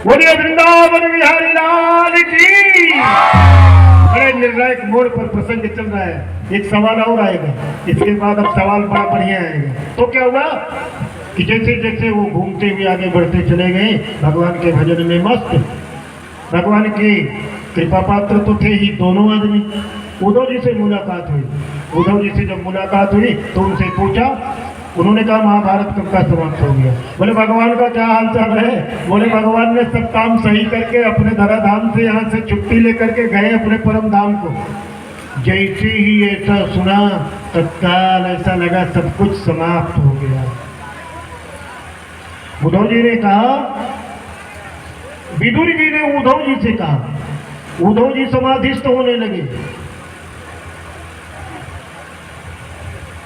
बोलिए वृंदावन बिहारी लाल की। बड़े निर्णायक मोड़ पर प्रसंग चल रहा है। एक सवाल और आएगा, इसके बाद अब सवाल बड़ा बढ़िया आएगा। तो क्या हुआ कि जैसे जैसे वो घूमते हुए आगे बढ़ते चले गए, भगवान के भजन में मस्त। भगवान की कृपा पात्र तो थे ही दोनों आदमी। उद्धव जी से मुलाकात हुई। उद्धव जी से जब मुलाकात हुई तो उनसे पूछा, उन्होंने कहा महाभारत कब का समाप्त हो गया। बोले भगवान का क्या हाल चाल है। बोले भगवान ने सब काम सही करके अपने धराधाम से यहाँ से छुट्टी लेकर के गए अपने परम धाम को। जैसे ही ऐसा सुना तत्काल ऐसा लगा सब कुछ समाप्त हो गया। उद्धव जी ने कहा, विदुर जी ने उद्धव जी से कहा, उद्धव जी समाधिस्थ होने लगे।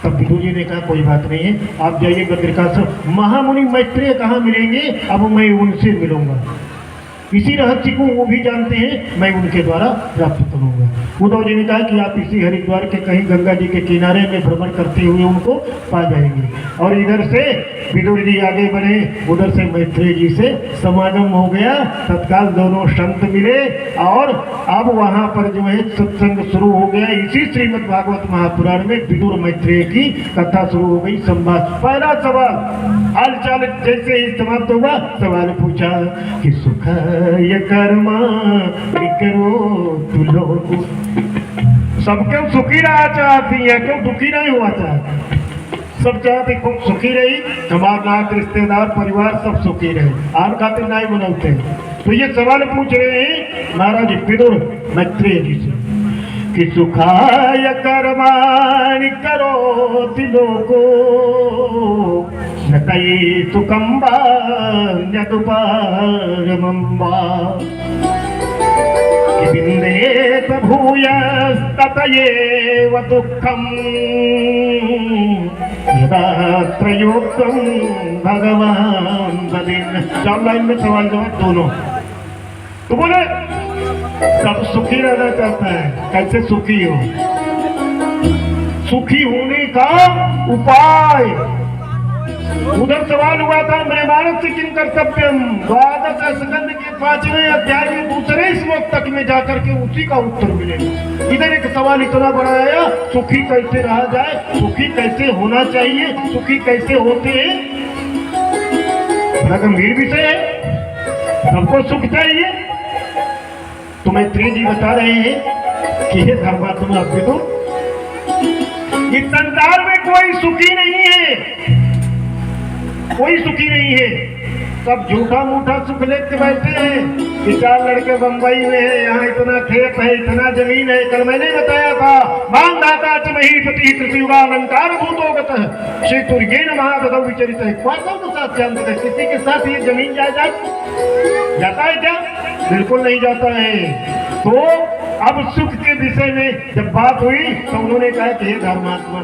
तब विदुर जी ने कहा कोई बात नहीं है, आप जाइए बद्रिकाश्रम। महामुनि मैत्रेय कहाँ मिलेंगे, अब मैं उनसे मिलूंगा। इसी रहस्य को वो भी जानते हैं, मैं उनके द्वारा प्राप्त करूंगा। उद्धव जी ने कहा कि आप इसी हरिद्वार के कहीं गंगा जी के किनारे में भ्रमण करते हुए उनको पा जाएंगे। और इधर से विदुर जी आगे बढ़े, उधर से मैत्रेय जी से समागम हो गया। तत्काल दोनों संत मिले और अब वहां पर जो है सत्संग शुरू हो गया। इसी श्रीमद् भागवत महापुराण में विदुर मैत्रेय की कथा शुरू हो गई। संवाद, पहला सवाल हाल चाल जैसे ही समाप्त हुआ, सवाल पूछा कि सुख ये कर्मा करो तू लोग। सब क्यों सुखी रहा चाहती है, क्यों दुखी नहीं हुआ चाहती। सब चाहते खूब सुखी रही, हमारा रिश्तेदार परिवार सब सुखी रहे, आम खातिर नहीं बनाते। तो ये सवाल पूछ रहे हैं महाराज विदुर मैत्रेय जी से कि सुखाय कर्माणि करोति लोको न कई सुखम्बा न्यदुपारमम्बा कि विन्देत भूयस्ततयेव दुःखम् यदा प्रयोक्तं भगवान बदेन। चार लाइन में सवाल जवाब दोनों। तो बोले सब सुखी रहना चाहता है, कैसे सुखी हो। सुखी होने का उपाय। उधर सवाल हुआ था ब्रह्मांड से किम कर्तव्यम, द्वादश स्कंद के 5वें अध्याय में दूसरे श्लोक तक में जाकर के उसी का उत्तर मिलेगा। इधर एक सवाल इतना बड़ा आया, सुखी कैसे रहा जाए, सुखी कैसे होना चाहिए, सुखी कैसे होते हैं। बड़ा गंभीर विषय है, सबको सुख चाहिए। तो मैत्रेय जी बता रहे हैं कि हे धर्मात्मा विदुर, इस संसार में कोई सुखी नहीं है, कोई सुखी नहीं है। सब झूठा मूठा सुख लेके बैठे हैं। चार लड़के बंबई में है, यहाँ इतना खेत है, इतना जमीन है। कल मैंने बताया था मान दाता च महीपति कृतियुगालंकार भूतोगत श्री तुर्गेन महादधौ विचरित है। किसी के साथ ये जमीन जायदाद जाता है क्या? बिल्कुल नहीं जाता है। तो अब सुख के विषय में जब बात हुई तो उन्होंने कहा कि हे धर्मात्मा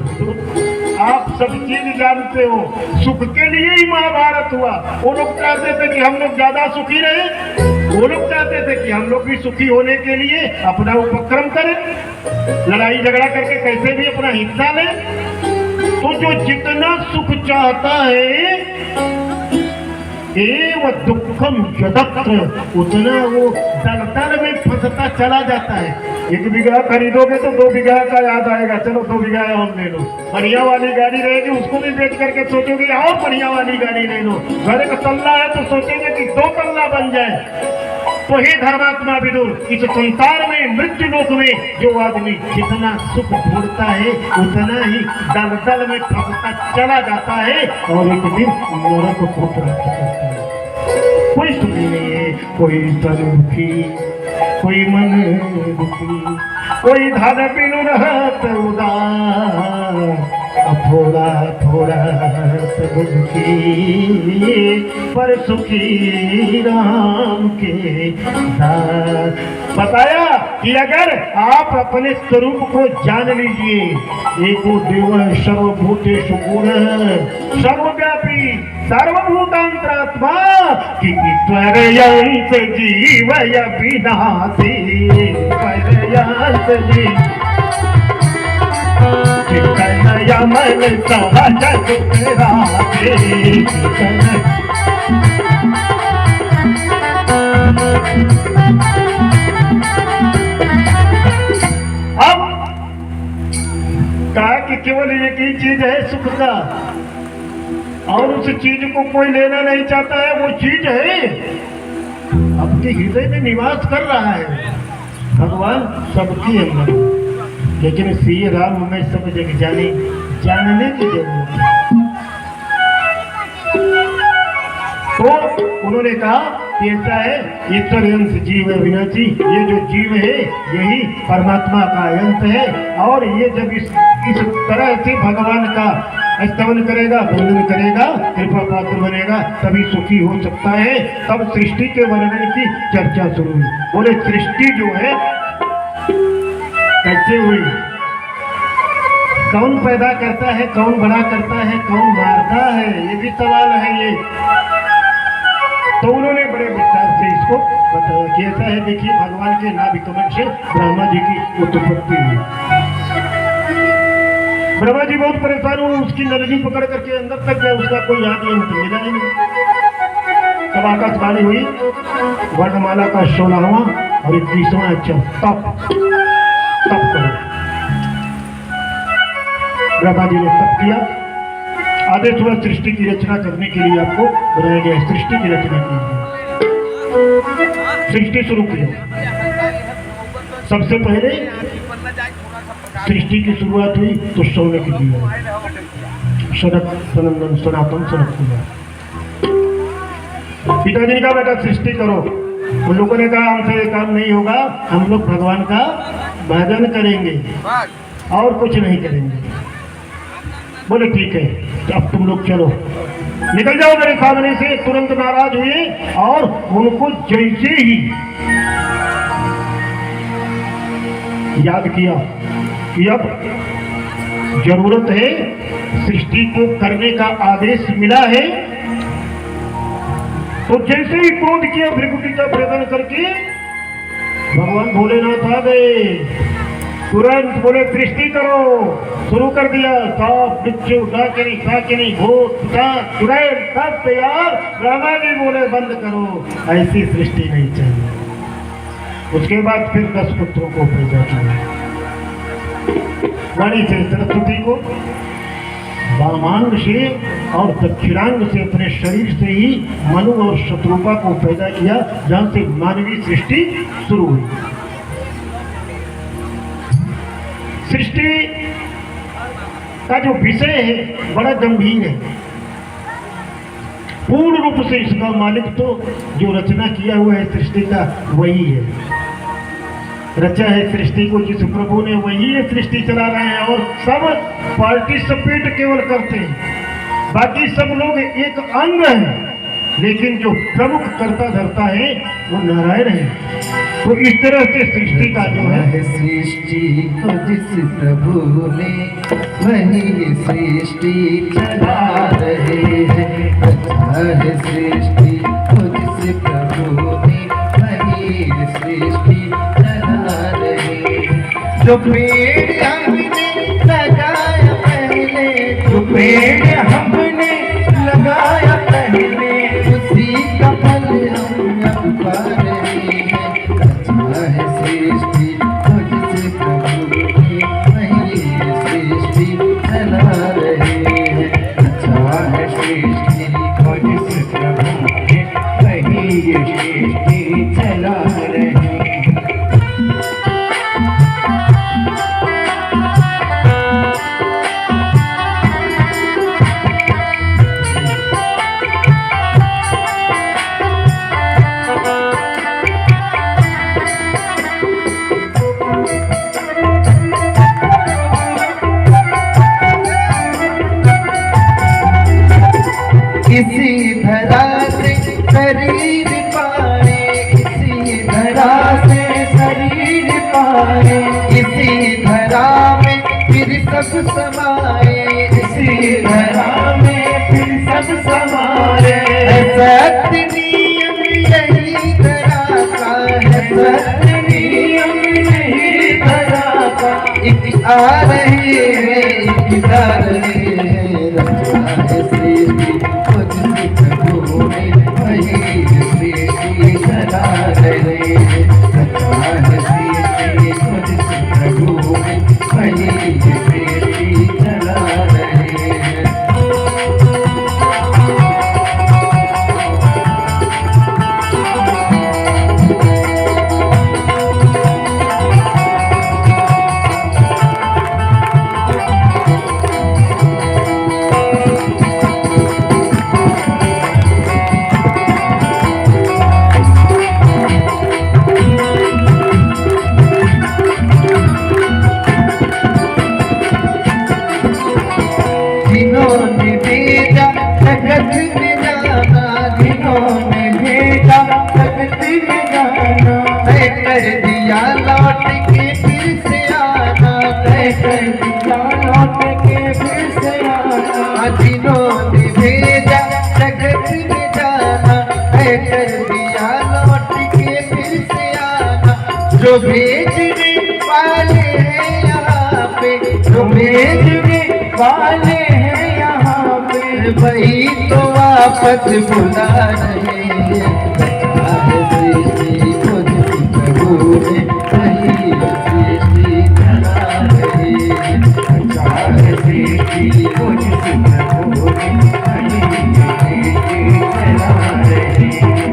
आप सब चीज जानते हो, सुख के लिए ही महाभारत हुआ। वो लोग चाहते थे कि हम लोग ज्यादा सुखी रहे, वो लोग चाहते थे कि हम लोग भी सुखी होने के लिए अपना उपक्रम करें, लड़ाई झगड़ा करके कैसे भी अपना हिस्सा लें। तो जो जितना सुख चाहता है एव दुखम यदत्र, उतना वो दलदल में फंसता चला जाता है। 1 बीघा खरीदोगे तो 2 बीघा का याद आएगा, चलो 2 बीघा और ले लो। बढ़िया वाली गाड़ी रहेगी, उसको भी बेच करके सोचोगे और बढ़िया वाली गाड़ी ले लो। घर का तल्ला है तो सोचेंगे कि 2 तल्ला बन जाए। तो हे धर्मात्मा विदुर, इस संसार में मृत्यु लोक में जो आदमी जितना सुख ढूंढता है उतना ही दलदल में फंसता चला जाता है और एक दिन नरक को प्राप्त करता है। कोई सुखी नहीं है, कोई तन दुखी, कोई मन दुखी, कोई धन बिनु रहत उदास, थोड़ा थोड़ा सब दुखी पर सुखी राम के दास। बताया कि अगर आप अपने स्वरूप को जान लीजिए, एको देव सर्वभूतेषु गुणः सर्वव्यापी सर्वभूतांतरात्मा कि त्वरयंत जीवय विनाति त्वरयंत जीव मन सहज दुख राधे। का, और उस चीज को कोई लेना नहीं चाहता है। वो चीज है आपके हृदय में निवास कर रहा है। भगवान सबकी अंदर, लेकिन श्री राम में सब जग जानने की जरूरत है। तो उन्होंने कहा कि ऐसा है, ईश्वर अंश जीव है विनाशी, ये जो जीव है यही परमात्मा का अंश है। और ये जब इस तरह से भगवान का स्तवन करेगा, वर्णन करेगा, कृपा पात्र बनेगा, तभी सुखी हो सकता है। तब सृष्टि के वर्णन की चर्चा शुरू हुई। बोले सृष्टि जो है कैसे हुई, कौन पैदा करता है, कौन बड़ा करता है, कौन मारता है, ये भी सवाल है ये। तो उन्होंने बड़े विस्तार से इसको बताया कि ऐसा है, देखिए भगवान के नाभि कमल से ब्रह्मा जी की उत्पत्ति हुई। ब्रह्मा जी बहुत परेशान हुए, उसकी नलगी पकड़ करके अंदर तक गए, उसका कोई याद नहीं मिला ही नहीं। तब आकाशवाणी हुई, वर्णमाला का 16वां और 21वां अक्षर तप करो। ब्रह्मा जी ने तप किया। आदेश हुआ सृष्टि की रचना करने के लिए आपको बनाया गया, सृष्टि की रचना की। सृष्टि शुरू किया। सबसे पहले सृष्टि की शुरुआत हुई तो सोने की दिया, सनक सनंदन सनातन सनक कुमार। पिताजी ने कहा बेटा सृष्टि करो। उन लोगों ने कहा हमसे काम नहीं होगा, हम लोग भगवान का भजन करेंगे और कुछ नहीं करेंगे। बोले ठीक है, तो अब तुम लोग चलो, निकल जाओ मेरे सामने से। तुरंत नाराज हुए और उनको जैसे ही याद किया कि अब जरूरत है, सृष्टि को करने का आदेश मिला है, तो जैसे ही क्रोध किया, भृगुटी का भेदन करके भगवान भोलेनाथ आ गए। तुरंत बोले सृष्टि करो, शुरू कर दिया। सांप बिच्छू डाकिनी साकिनी भूत पिशाच चुड़ैल सब तैयार। ब्रह्मा जी बोले बंद करो, ऐसी सृष्टि नहीं चाहिए। उसके बाद फिर 10 पुत्रों को पैदा किया। वाणी से सरस्वती को, वामांग से और दक्षिणांग से, अपने शरीर से ही मनु और शत्रुपा को पैदा किया, जहां से मानवीय सृष्टि शुरू हुई। सृष्टि का जो विषय है बड़ा गंभीर है। पूर्ण रूप से इसका मालिक तो जो रचना किया हुआ है सृष्टि का वही है। रचा है सृष्टि को जिस प्रभु ने, वही ये सृष्टि चला रहे हैं। और सब पार्टिसिपेट केवल करते हैं, बाकी सब लोग एक अंग हैं, लेकिन जो प्रमुख करता धरता है वो नारायण है। तो इस तरह से सृष्टि का जो है, सृष्टि को जिस प्रभु ने, वही सृष्टि चला रहे हैं। अच्छा है सृष्टि को जिस प्रभु ने, वही सृष्टि चला रहे हैं। जो पेड़ हमने लगाया पहले, जो पेड़ हमने लगाया पहले, उसी का फल हम अब पा रहे हैं। अच्छा है सृष्टि को जिस प्रभु ने, वही सृष्टि चला रहे हैं। अच्छा है सृष्टि को जिस प्रभु ने, वही सृष्टि चला रहे हैं। इसी धरा से शरीर पाए, इसी धरा से शरीर पाए, इसी धरा में फिर सब समाए, इसी धरा में फिर सब समाए। सत्य नियम यही धरा का है, सत्य नियम यही धरा का। एक आ रहे हैं, एक जा रहे हैं। रचा है सृष्टि को जिस प्रभु ने, वही सृष्टि चला रहे हैं। रचा है सृष्टि को जिस प्रभु ने, वही सृष्टि चला रहे हैं। जगत में जाना, तय कर दिया लौट के फिर से आना, तय कर दिया लौट के फिर से आना, जिन्होंने भेजा जगत में जाना, तय कर दिया लौट के फिर से आना। जो भेजने वाले हैं यहाँ पे, जो भेजने वाले हैं यहाँ पे, वही तो वापस बुला रहे हैं। सृष्टि खुद प्रभु ने वही सृष्टि चला रहे हैं। सृष्टि खुद प्रभु ने वही सृष्टि चला रहे हैं।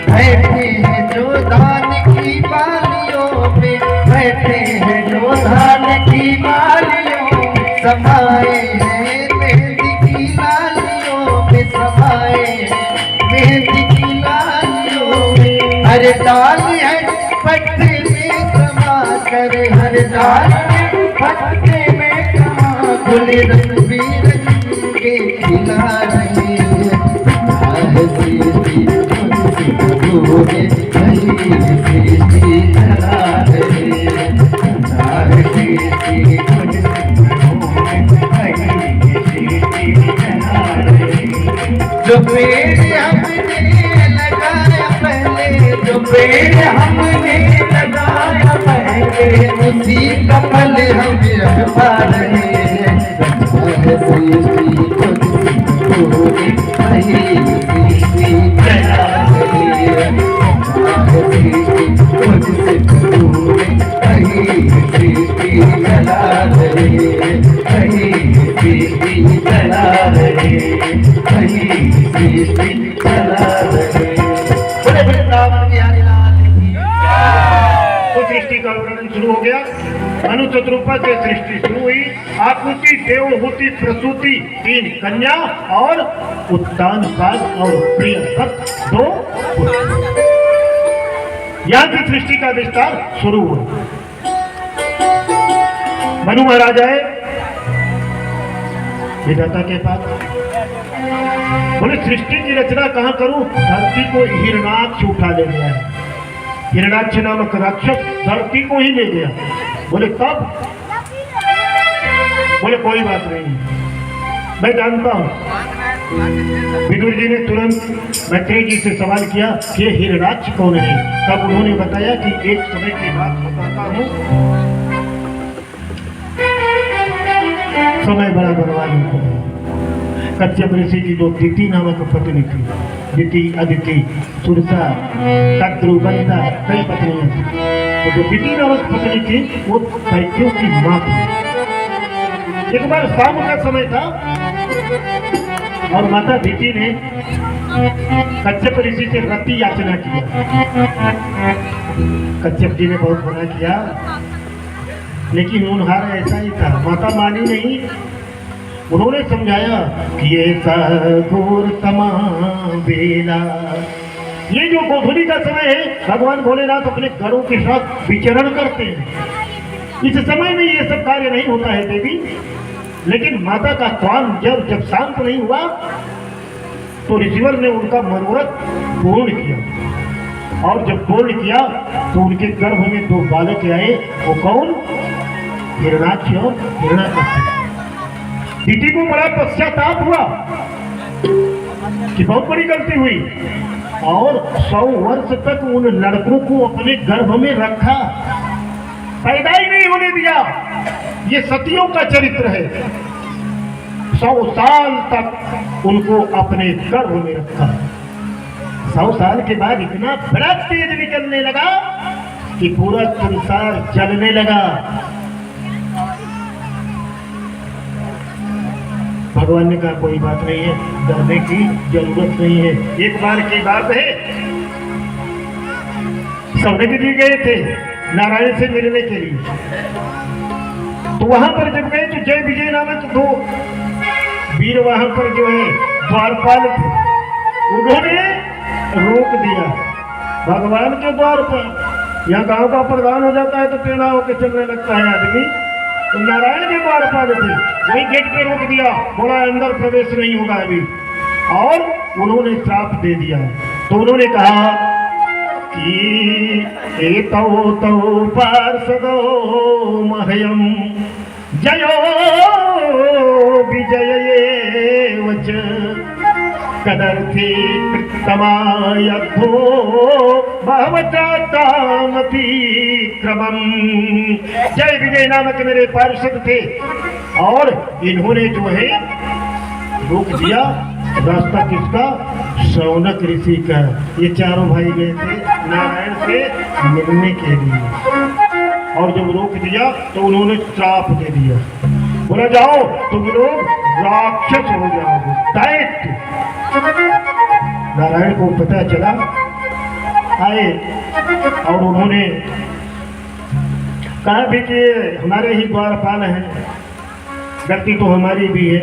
बैठे हैं जो धान की बालियों पे, बैठे हैं जो धान की बालियों में, समाए हैं मेहंदी की लालियों पे, समाए हैं मेहंदी की लालियों में। हर डाल है पत्ते में समा कर, हर डाल है पत्ते में समा, गुल रंग बिरंगे खिला रहे हैं। सृष्टि प्रभु ने वही सृष्टि चला रहे हैं। सृष्टि खुद प्रभु ने वही सृष्टि चला रहे हैं। जो पेड़ हमने लगाया पहले, जो पेड़ हमने लगाया पहले, उसी का फल हम अब पा रहे हैं। सृष्टि खुद प्रभु ने वही सृष्टि चला रहे हैं। सृष्टि खुद प्रभु ने वही सृष्टि चला रहे हैं। वही सृष्टि चला रहे हैं। वही सृष्टि चला रहे हैं। बड़े वृंदावन बिहारी लाल की जय। तो सृष्टि का वर्णन शुरू हो गया। मनुष्य रूपा से सृष्टि शुरू हुई। आकृति, देवहूति, प्रसूति, 3 कन्या और उत्तान काल और प्रियव्रत 2 पुत्र। यहाँ की सृष्टि का विस्तार शुरू हुआ। मनु महाराज आए विधाता के पास, बोले सृष्टि की रचना कहाँ करूं? धरती को हिरणाक्ष उठा ले गया है। हिरणाक्ष नामक राक्षस धरती को ही ले गया। बोले कब? बोले कोई बात नहीं, मैं जानता हूं। विदुर जी ने तुरंत मैत्रेय जी से सवाल किया कि ये हिरणाक्ष कौन है? तब उन्होंने बताया कि एक समय की बात बताता हूं, समय बड़ा बर्बाद होता है। कश्यप ऋषि की जो दिति नामक पत्नी थी, दिति, अदिति, सुरसा, कद्रु, बंदा, कई पत्नियां थी। तो जो दिति नामक पत्नी थी वो दैत्यों की मां थी। एक बार शाम का समय था और माता दिति ने कश्यप ऋषि से रति याचना किया। कश्यप जी ने बहुत मना किया, लेकिन होनहार ऐसा ही था, माता मानी नहीं। उन्होंने समझाया कि ये घोर तमा बेला, ये जो गोधूली का समय है, भगवान भोलेनाथ अपने गणों के साथ विचरण करते हैं। इस समय में ये सब कार्य नहीं होता है देवी। लेकिन माता का काम जब शांत नहीं हुआ तो ऋषिवर ने उनका मनोरथ पूर्ण किया। और जब पूर्ण किया तो उनके गर्भ में 2 बालक आए। वो कौन? हिरणाक्ष और हिरण्याकश्यप। दिति को बड़ा पश्चाताप हुआ कि बहुत बड़ी गलती हुई और 100 वर्ष तक उन लड़कों को अपने गर्भ में रखा, पैदा ही नहीं होने दिया। ये सतियों का चरित्र है। 100 साल तक उनको अपने गर्भ में रखा। 100 साल के बाद इतना बड़ा तेज निकलने लगा कि पूरा संसार जलने लगा। भगवान ने कहा कोई बात नहीं है, डरने की जरूरत नहीं है। एक बार की बात है, सौनक जी गए थे नारायण से मिलने के लिए। तो वहां पर जब गए तो जय विजय नामक दो वीर वहां पर जो है द्वारपाल थे, उन्होंने रोक दिया भगवान के द्वार पर। यहाँ गांव का प्रधान हो जाता है तो टेढ़ा होकर चलने लगता है आदमी, तो नारायण के द्वारपाल थे, वही गेट पे रोक दिया, बोला अंदर प्रवेश नहीं होगा अभी, और उन्होंने श्राप दे दिया। तो उन्होंने कहा कि एतौ तौ पार्षदो मह्यम जयो विजयेव च कदर्थी कृतमायद्धो भवतामपि क्रमम। जय विजय नामक मेरे पार्षद थे और इन्होंने जो है रोक दिया रास्ता किसका, शौनक ऋषि का। ये चारों भाई गए थे नारायण से मिलने के लिए, और जब रोक दिया तो उन्होंने श्राप दे दिया, बोला जाओ तुम लोग राक्षस हो जाओगे, दैत्य। नारायण को पता चला, आए और उन्होंने कहा भी कि हमारे ही द्वारपाल हैं, गलती तो हमारी भी है,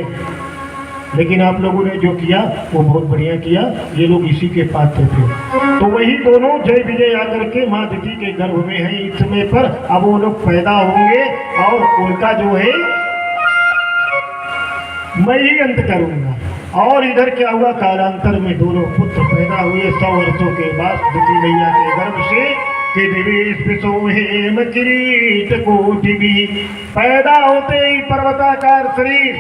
लेकिन आप लोगों ने जो किया वो बहुत बढ़िया किया, ये लोग इसी के पात्र थे। तो वही दोनों जय विजय आकर के माँ दीदी के गर्भ में है इस समय पर। अब वो लोग पैदा होंगे और उनका जो है मैं ही अंत करूंगा। और इधर क्या हुआ, कालांतर में दोनों पुत्र पैदा हुए 100 वर्षों के बाद दीदी मैया के गर्भ से। कि दिवेश सोहेम किरीट कोटि भी, पैदा होते ही पर्वताकार शरीर,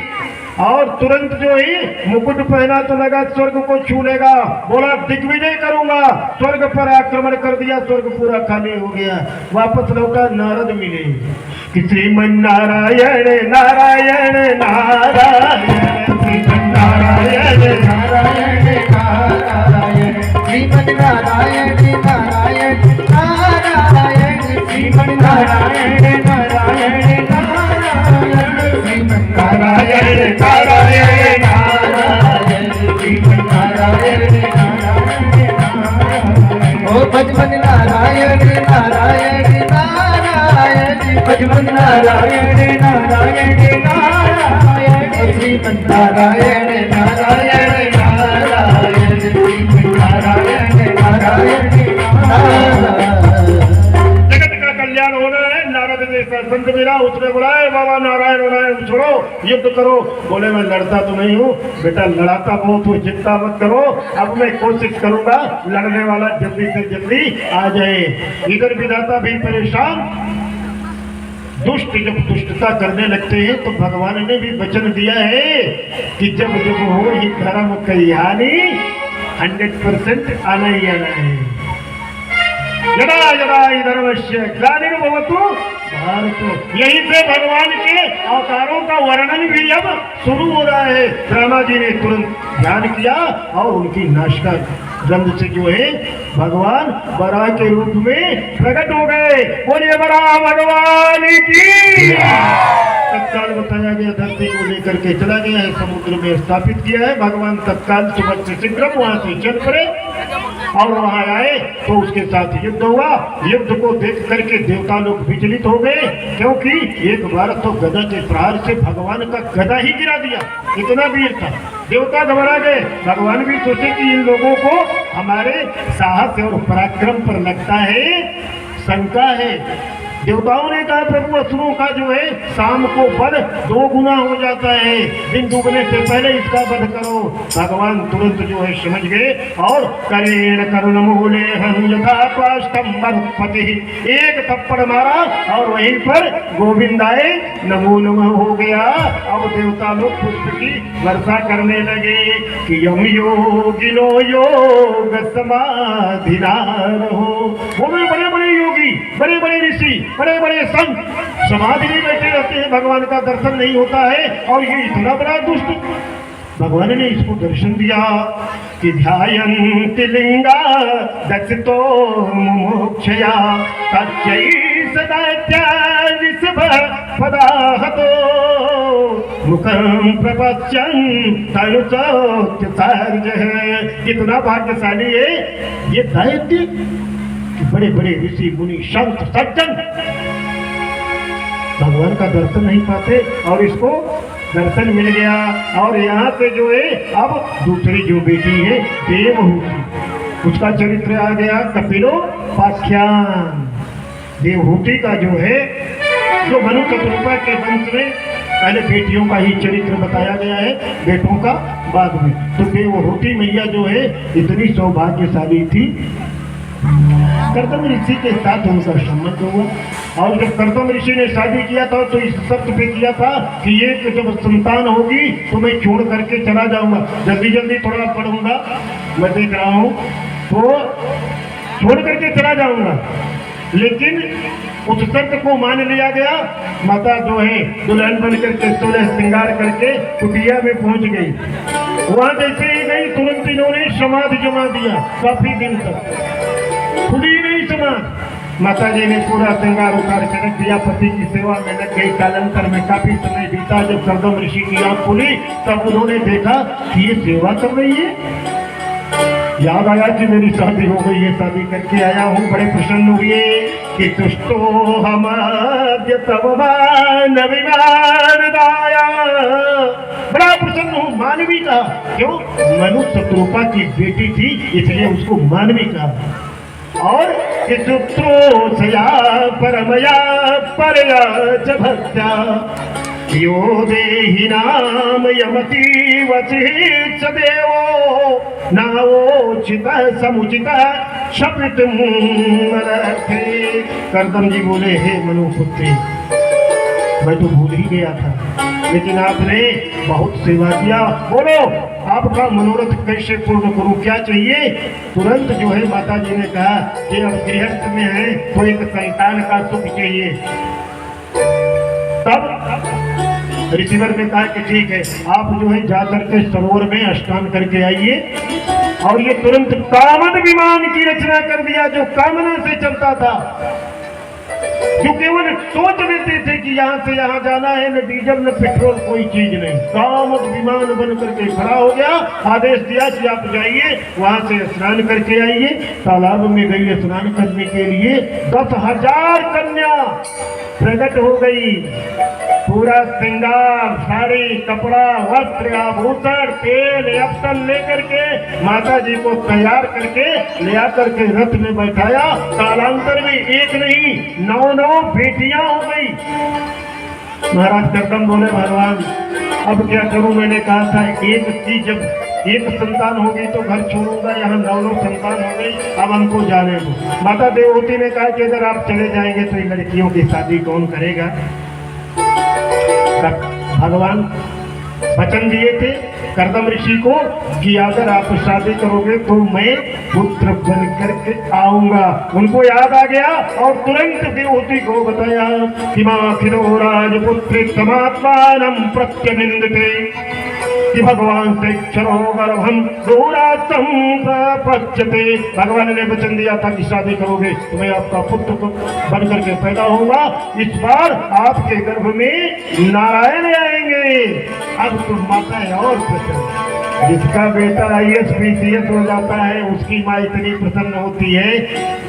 और तुरंत जो ही मुकुट पहना तो लगा स्वर्ग को छू लेगा, बोला दिग्विजय करूंगा, स्वर्ग पर आक्रमण कर दिया, स्वर्ग पूरा खाली हो गया। वापस लौटा, नारद मिले कि श्रीमन नारायण नारायण नारायण श्रीमन नारायण नारायण नारायण श्रीमन नारायण नारायण नारायण श्रीमन नारायण नारायण नारायण श्रीमन नारायण नारायण नारायण श्रीमन नारायण नारायण। ओ भजमन नारायण नारायण नारायण भजमन नारायण नारायण नारायण श्रीमन नारायण नारायण नारायण श्रीमन नारायण नारायण नारायण। जगत का कल्याण होना है। नारद ने संत मिला, उसने बुलाया बाबा नारायण नारायण छोड़ो, युद्ध करो। बोले मैं लड़ता तो नहीं हूँ बेटा, लड़ाता बहुत हूँ, चिंता मत करो, अब मैं कोशिश करूंगा लड़ने वाला जल्दी से जल्दी आ जाए। इधर विधाता भी परेशान, दुष्ट जब दुष्टता करने लगते हैं तो भगवान ने भी वचन दिया है कि जब जब हो ये धर्म कल्याणी 100% आना ही आना है। यदा यदा धर्मस्य ग्लानिर्भवतु भारत। यहीं से भगवान के अवतारों का वर्णन भी अब शुरू हो रहा है। ब्रह्मा जी ने तुरंत ध्यान किया और उनकी नाशिका गंध से जो है भगवान वराह के रूप में प्रकट हो गए। बोलिए वराह भगवान की। तत्काल बताया गया धरती को लेकर के चला गया है, समुद्र में स्थापित किया है। भगवान तत्काल सुबह से शीघ्र वहां से चल पड़े और वहां आए तो उसके साथ युद्ध हुआ। युद्ध को देख करके देवता लोग विचलित हो गए, क्योंकि एक बार तो गदा के प्रहार से भगवान का गदा ही गिरा दिया, इतना वीर था। देवता घबरा गए। भगवान भी सोचे कि इन लोगों को हमारे साहस और पराक्रम पर लगता है शंका है। देवताओं ने कहा प्रभु असुरों का जो है शाम को बल 2 गुना हो जाता है, दिन डूबने से पहले इसका वध करो। भगवान तुरंत जो है समझ गए और करेण करुण मूले हनु यथा पाष्टम मरुत्पति, एक थप्पड़ मारा और वहीं पर गोविंदाए नमो नमः हो गया। अब देवता लोग पुष्प की वर्षा करने लगे कि यम योगिनो योग समाधिना रहो। वो भी बड़े बड़े योगी, बड़े बड़े ऋषि, बड़े बड़े संत समाधि में बैठे रहते हैं, भगवान का दर्शन नहीं होता है। और ये इतना बड़ा दुष्ट, भगवान ने इसको दर्शन दिया कि ध्यायन्ति लिंगा दक्षितो मुमुक्षया तच्चैष दैत्यादिशपदाहतो मुखं प्रपश्यन् तनुचोत्सार्जः। कितना भाग्यशाली है ये दैत्य, बड़े बड़े ऋषि मुनि संत सज्जन भगवान का दर्शन नहीं पाते और इसको दर्शन मिल गया। और यहाँ पे जो है अब दूसरी जो बेटी है देवहूति, उसका चरित्र आ गया कपिलोपाख्यान। देवहूति का जो है, जो मनु शत्रुपा के वंश में पहले बेटियों का ही चरित्र बताया गया है, बेटों का बाद में। तो देवहूति मैया जो है इतनी सौभाग्यशाली थी, कर्दम ऋषि के साथ उनका संबंध हुआ। और जब कर्दम ऋषि ने शादी किया था तो इस शर्त पे किया था कि ये कि जब संतान होगी तो मैं छोड़ करके चला जाऊंगा, जल्दी जल्दी थोड़ा पढ़ूंगा, मैं देख रहा हूँ, तो छोड़ करके चला जाऊंगा। लेकिन उस शर्त को मान लिया गया। माता जो है दुल्हन बन करके 16 श्रृंगार करके कुटिया में पहुंच गई। वहां जैसे ही गई तुरंत इन्होंने समाधि जमा दिया, काफी दिन तक खुली नहीं समाधि। माता जी ने पूरा श्रृंगार उतार के रख दिया, पति की सेवा में लग गई। कालांतर में काफी समय बीता, जब कर्दम ऋषि की आंख खुली तब उन्होंने देखा कि ये सेवा कर रही है। याद आया कि मेरी शादी हो गई है, शादी करके आया हूँ। बड़े प्रसन्न हुए कि तुष्टो हम दाया, बड़ा प्रसन्न हूँ। मानवी का क्यों? मनु शत्रुपा की बेटी थी इसलिए उसको मानवी का। और चित्रोसया परमया परया च भक्त्या यो देहि नाम यमति वचित देवो नावोचित समुचित शपित मरथे। कर्दम जी बोले, हे मनुपुत्री, मैं तो भूल ही गया था, लेकिन आपने बहुत सेवा किया। बोलो आपका मनोरथ कैसे पूर्ण करूं, क्या चाहिए? तुरंत जो है माता जी ने कहा कि अब गृहस्थ में है तो एक संतान का सुख चाहिए। तब ऋषिवर ने कहा कि ठीक है, आप जो है जाकर के सरोवर में स्नान करके आइए। और ये तुरंत कामन विमान की रचना कर दिया, जो कामना से चलता था, जो केवल सोच लेते थे कि यहाँ से यहाँ जाना है, न डीजल न पेट्रोल, कोई चीज नहीं। कामन विमान बन करके खड़ा हो गया। आदेश दिया कि आप जाइए, वहां से स्नान करके आइए। तालाब में गई स्नान करने के लिए 10,000 कन्या प्रकट हो गई। पूरा श्रृंगार, साड़ी, कपड़ा, वस्त्र, आभूषण, तेल, अप्सन लेकर के माता जी को तैयार करके ले आकर के रथ में बैठाया। कालांतर में एक नहीं 9 बेटियां हो गई। महाराज कर्दम बोले, भगवान अब क्या करूं? मैंने कहा था एक चीज, जब एक संतान होगी तो घर छोड़ूंगा, यहाँ 9 संतान हो गई, अब हमको जाने दो। माता देवहूति ने कहा कि अगर आप चले जाएंगे तो इन लड़कियों की शादी कौन करेगा? भगवान वचन दिए थे कर्दम ऋषि को कि अगर आप शादी करोगे तो मैं पुत्र बन करके आऊंगा। उनको याद आ गया और तुरंत देवहूति को बताया कि मां खिलो राजपुत्री समात्मानम प्रत्यनिंदते कि भगवान से क्षरो गर्भम दूरातम प्रपच्यते। भगवान ने वचन दिया था कि शादी करोगे तो मैं आपका पुत्र बन करके पैदा होगा। इस बार आपके गर्भ में नारायण आएंगे। अब तुम माता है और प्रसन्न। जिसका बेटा IAS PCS हो जाता है उसकी माँ इतनी प्रसन्न होती है,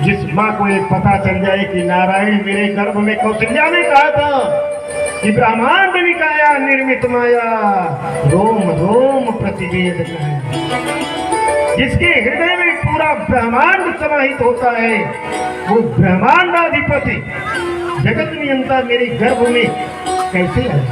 जिस माँ को एक पता चल जाए कि नारायण मेरे गर्भ में। कौशल्या ने कहा था कि ब्रह्मांड निकाया निर्मित माया रोम रोम प्रतिवेद है। जिसके हृदय में पूरा ब्रह्मांड समाहित होता है वो ब्रह्मांडाधिपति जगत नियंता मेरे गर्भ में कैसे आए?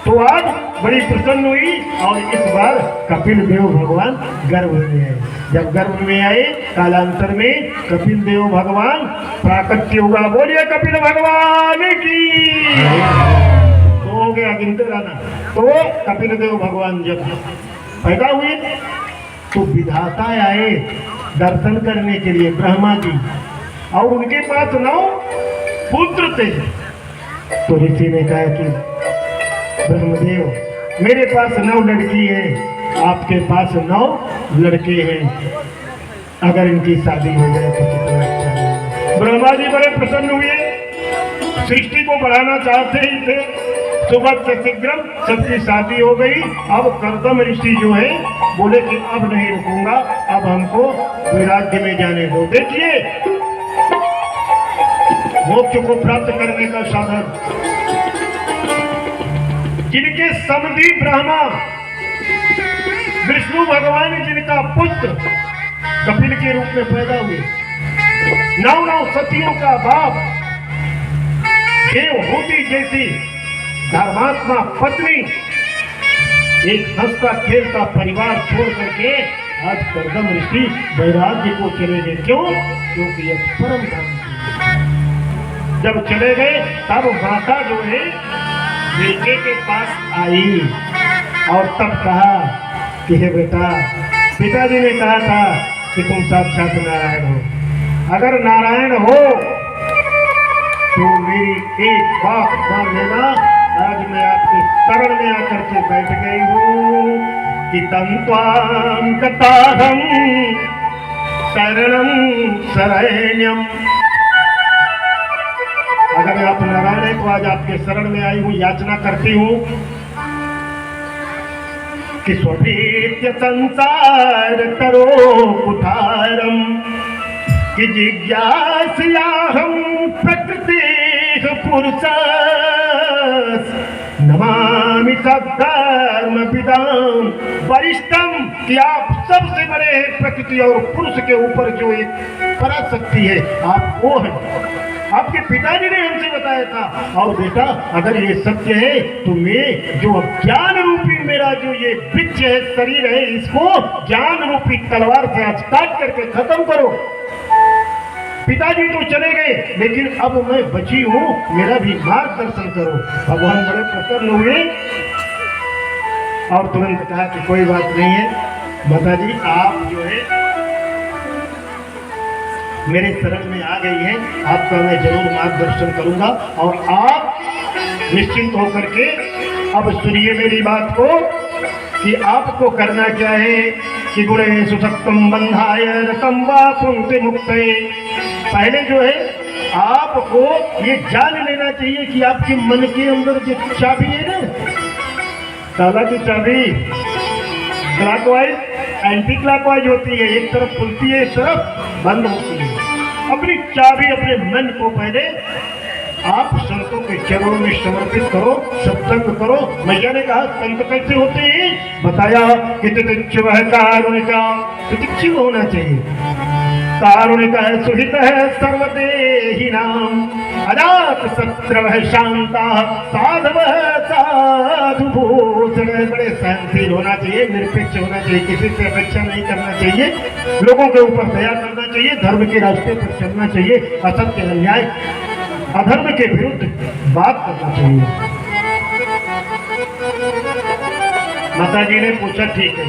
तो आज बड़ी प्रसन्न हुई और इस बार कपिल देव भगवान गर्भ में आए। जब गर्भ में आए कालांतर में कपिल देव भगवान प्राकट्य हुआ। बोलिए कपिल भगवान की। तो हो गया गिनते रहना। तो कपिल देव भगवान जब पैदा हुए तो विधाता आए दर्शन करने के लिए, ब्रह्मा जी, और उनके पास 9 पुत्र थे। तो ऋषि ने कहा कि ब्रह्मदेव मेरे पास 9 लड़की है, आपके पास 9 लड़के हैं, अगर इनकी शादी हो जाए तो कितना अच्छा है। ब्रह्मा जी बड़े प्रसन्न हुए, सृष्टि को बढ़ाना चाहते ही थे। सुबह से शीघ्र सबकी शादी हो गई। अब कर्दम ऋषि जो है बोले कि अब नहीं रुकूंगा, अब हमको विराज्य में जाने दो। देखिए मोक्ष को प्राप्त करने का साधन, जिनके समधी ब्रह्मा विष्णु भगवान जिनका पुत्र कपिल के रूप में पैदा हुए, 9 सतियों का बाप, देवहूति जैसी धर्मात्मा पत्नी, एक हंसता खेलता परिवार छोड़ करके आज कर्दम ऋषि वैराग्य को चले गए। क्यों? क्योंकि यह परम धर्म है। जब चले गए तब माता जो है बेटे के पास आई और तब कहा कि हे बेटा, पिताजी ने कहा था कि तुम साक्षात नारायण हो, अगर नारायण हो तो मेरी एक बात मान लेना, आज मैं आपके शरण में आकर के बैठ गई हूँ कि तंत्वां गताहं शरणं शरण्यम। अगर आप नारायण है तो आज आपके शरण में आई हूँ, याचना करती हूँ कि स्वभीत्य संसार तरो कुठारम, कि जिज्ञासयाहं प्रकृति पुरुष नमामि सद्धर्म विदाम वरिष्ठम, कि आप सबसे बड़े हैं प्रकृति और पुरुष के ऊपर जो एक पराशक्ति है, आप वो हैं। आपके पिताजी ने हमसे बताया था। और बेटा अगर ये सत्य है तो मैं जो ज्ञान रूपी मेरा जो ये वृक्ष है, शरीर है, इसको ज्ञान रूपी तलवार से आज काट करके खत्म करो। पिताजी तो चले गए लेकिन अब मैं बची हूँ, मेरा भी मार्गदर्शन करो। भगवान बड़े प्रसन्न हुए और तुरंत कहा कि कोई बात नहीं है माताजी, आप जो है मेरे शरण में आ गई है, आपका मैं जरूर मार्गदर्शन करूंगा। और आप निश्चिंत होकर के अब सुनिए मेरी बात को कि आपको करना क्या है कि गुणे सुसक्तम बंधाय रतम वा पुंक्ति मुक्ते। पहले जो है आपको ये जान लेना चाहिए कि आपके मन के अंदर जो चाबी है ना, ताला की चाबी क्लॉकवाइज एंटी क्लॉकवाइज होती है, एक तरफ खुलती है एक तरफ बंद होती है। अपनी चाबी अपने मन को पहले आप संतों के चरणों में समर्पित करो, सत्संग करो। मैया ने कहा संत कैसे होते हैं, बताया कि तितिक्षु है कारुणिका, तितिक्षु होना चाहिए, कारुणिक है, सुहित है, सर्वदेही नाम, अजात शत्रु है, शांता साधव है, साधु भूषण, बड़े सहनशील होना चाहिए, निरपेक्ष होना चाहिए, किसी से अपेक्षा नहीं करना चाहिए, लोगों के ऊपर दया करना चाहिए, धर्म के रास्ते पर चलना चाहिए, असत्य अन्याय अधर्म के विरुद्ध बात करना चाहिए। माता जी ने पूछा ठीक है।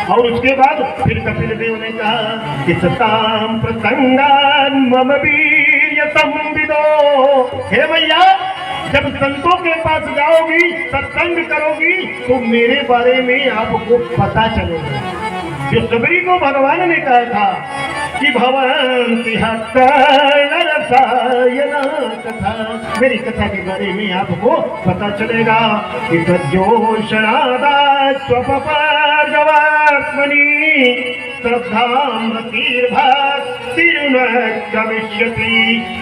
और उसके बाद फिर कपिल देव ने कहा कि सताम प्रसंगान मम वीर्य संविदो। हे भैया, जब संतों के पास जाओगी, सत्संग करोगी तो मेरे बारे में आपको पता चलेगा। जो सबरी को भगवान ने कहा था कि भवन्ति रसायना कथा, मेरी कथा के बारे में आपको पता चलेगा कि तज्जोषणादास्वपपार्जवात्मनि श्रद्धामतिर्भक्तिर्गमिष्यति।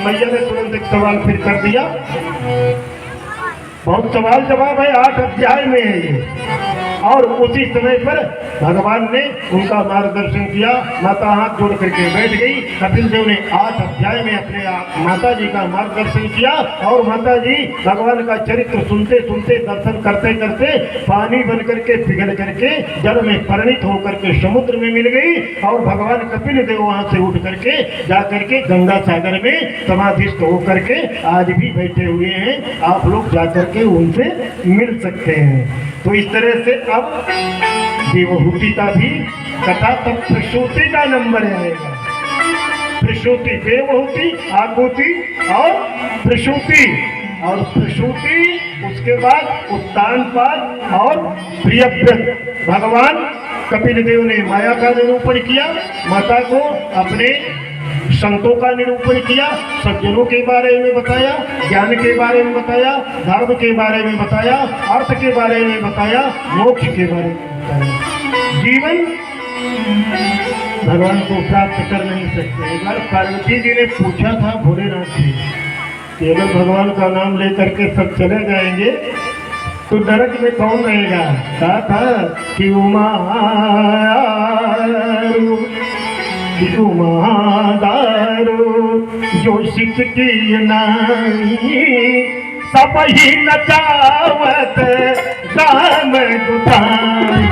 मैया ने तुरंत एक सवाल फिर कर दिया, बहुत सवाल जवाब है, 8 अध्याय में है ये। और उसी समय पर भगवान ने उनका मार्गदर्शन किया। माता हाथ जोड़ करके बैठ गई। कपिल देव ने 8 अध्याय में अपने माता जी का मार्गदर्शन किया और माता जी भगवान का चरित्र सुनते सुनते, दर्शन करते करते पानी बन करके पिघल करके जल में परिणित होकर के समुद्र में मिल गई। और भगवान कपिल देव वहां से उठ करके जा करके गंगा सागर में समाधिस्थ होकर के आज भी बैठे हुए हैं। आप लोग जाकर के उनसे मिल सकते हैं। तो इस तरह से अब देवहूति का भी कथा, तब प्रसूति का नंबर आएगा। प्रसूति, देवहूति, आकुति और प्रसूति। और प्रसूति उसके बाद उत्तानपाद और प्रियव्रत। भगवान कपिल देव ने माया का निरूपण किया, माता को अपने संतों का निरूपण किया, सज्जनों के बारे में बताया, ज्ञान के बारे में बताया, धर्म के बारे में बताया, अर्थ के बारे में बताया, मोक्ष के बारे में बताया। जीवन भगवान को प्राप्त कर नहीं सकते। एक बार पार्वती जी ने पूछा था भोलेनाथ से कि अगर भगवान का नाम लेकर के सब चले जाएंगे तो नरक में कौन रहेगा? कहा था कि उमादारो जो सिकती नाई सब ही नचावत राम दुताई।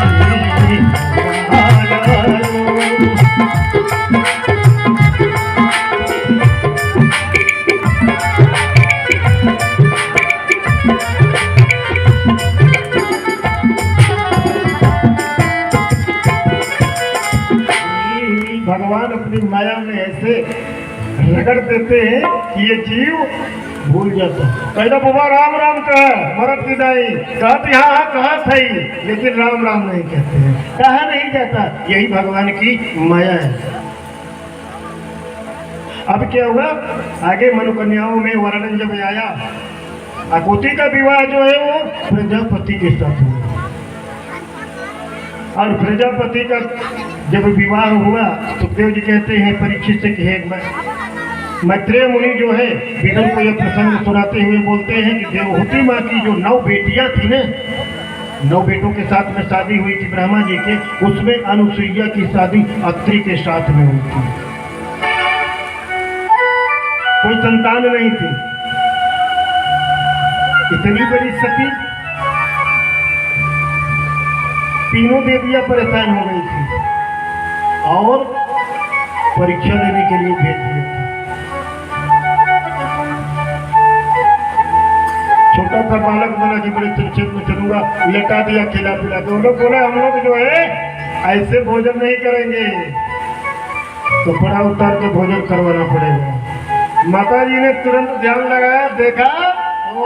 भगवान अपनी माया में ऐसे रगड़ देते हैं कि ये जीव भूल जाता है। पहले बाबा राम राम कहा, मरद की दाई कहती हाँ हाँ कहा सही, लेकिन राम राम नहीं कहते हैं, कहा नहीं जाता। यही भगवान की माया है। अब क्या हुआ, आगे मनोकन्याओं में वर्णन जब आया, आकुति का विवाह जो है वो प्रजापति के साथ हुआ, और प्रजापति का जब विवाह हुआ तो देव जी कहते हैं परीक्षित से कि मैत्रेय मुनि जो है विदुर को यह प्रसंग सुनाते हुए बोलते हैं कि देवहूति माँ की जो 9 बेटियां थी ना, 9 बेटों के साथ में शादी हुई थी ब्रह्मा जी के, उसमें अनुसुईया की शादी अत्रि के साथ में हुई थी। कोई संतान नहीं थी। इतनी बड़ी सती, तीनों देवियां परेशान हो गई थी और परीक्षा देने के लिए भेज दिया था। छोटा सा बालक बना कि बड़े चर्चित में चलूंगा, लेटा दिया खिला पिला के। उन लोग बोले हम लोग जो है ऐसे भोजन नहीं करेंगे, तो बड़ा उतार के भोजन करवाना पड़ेगा। माता जी ने तुरंत ध्यान लगाया, देखा ओ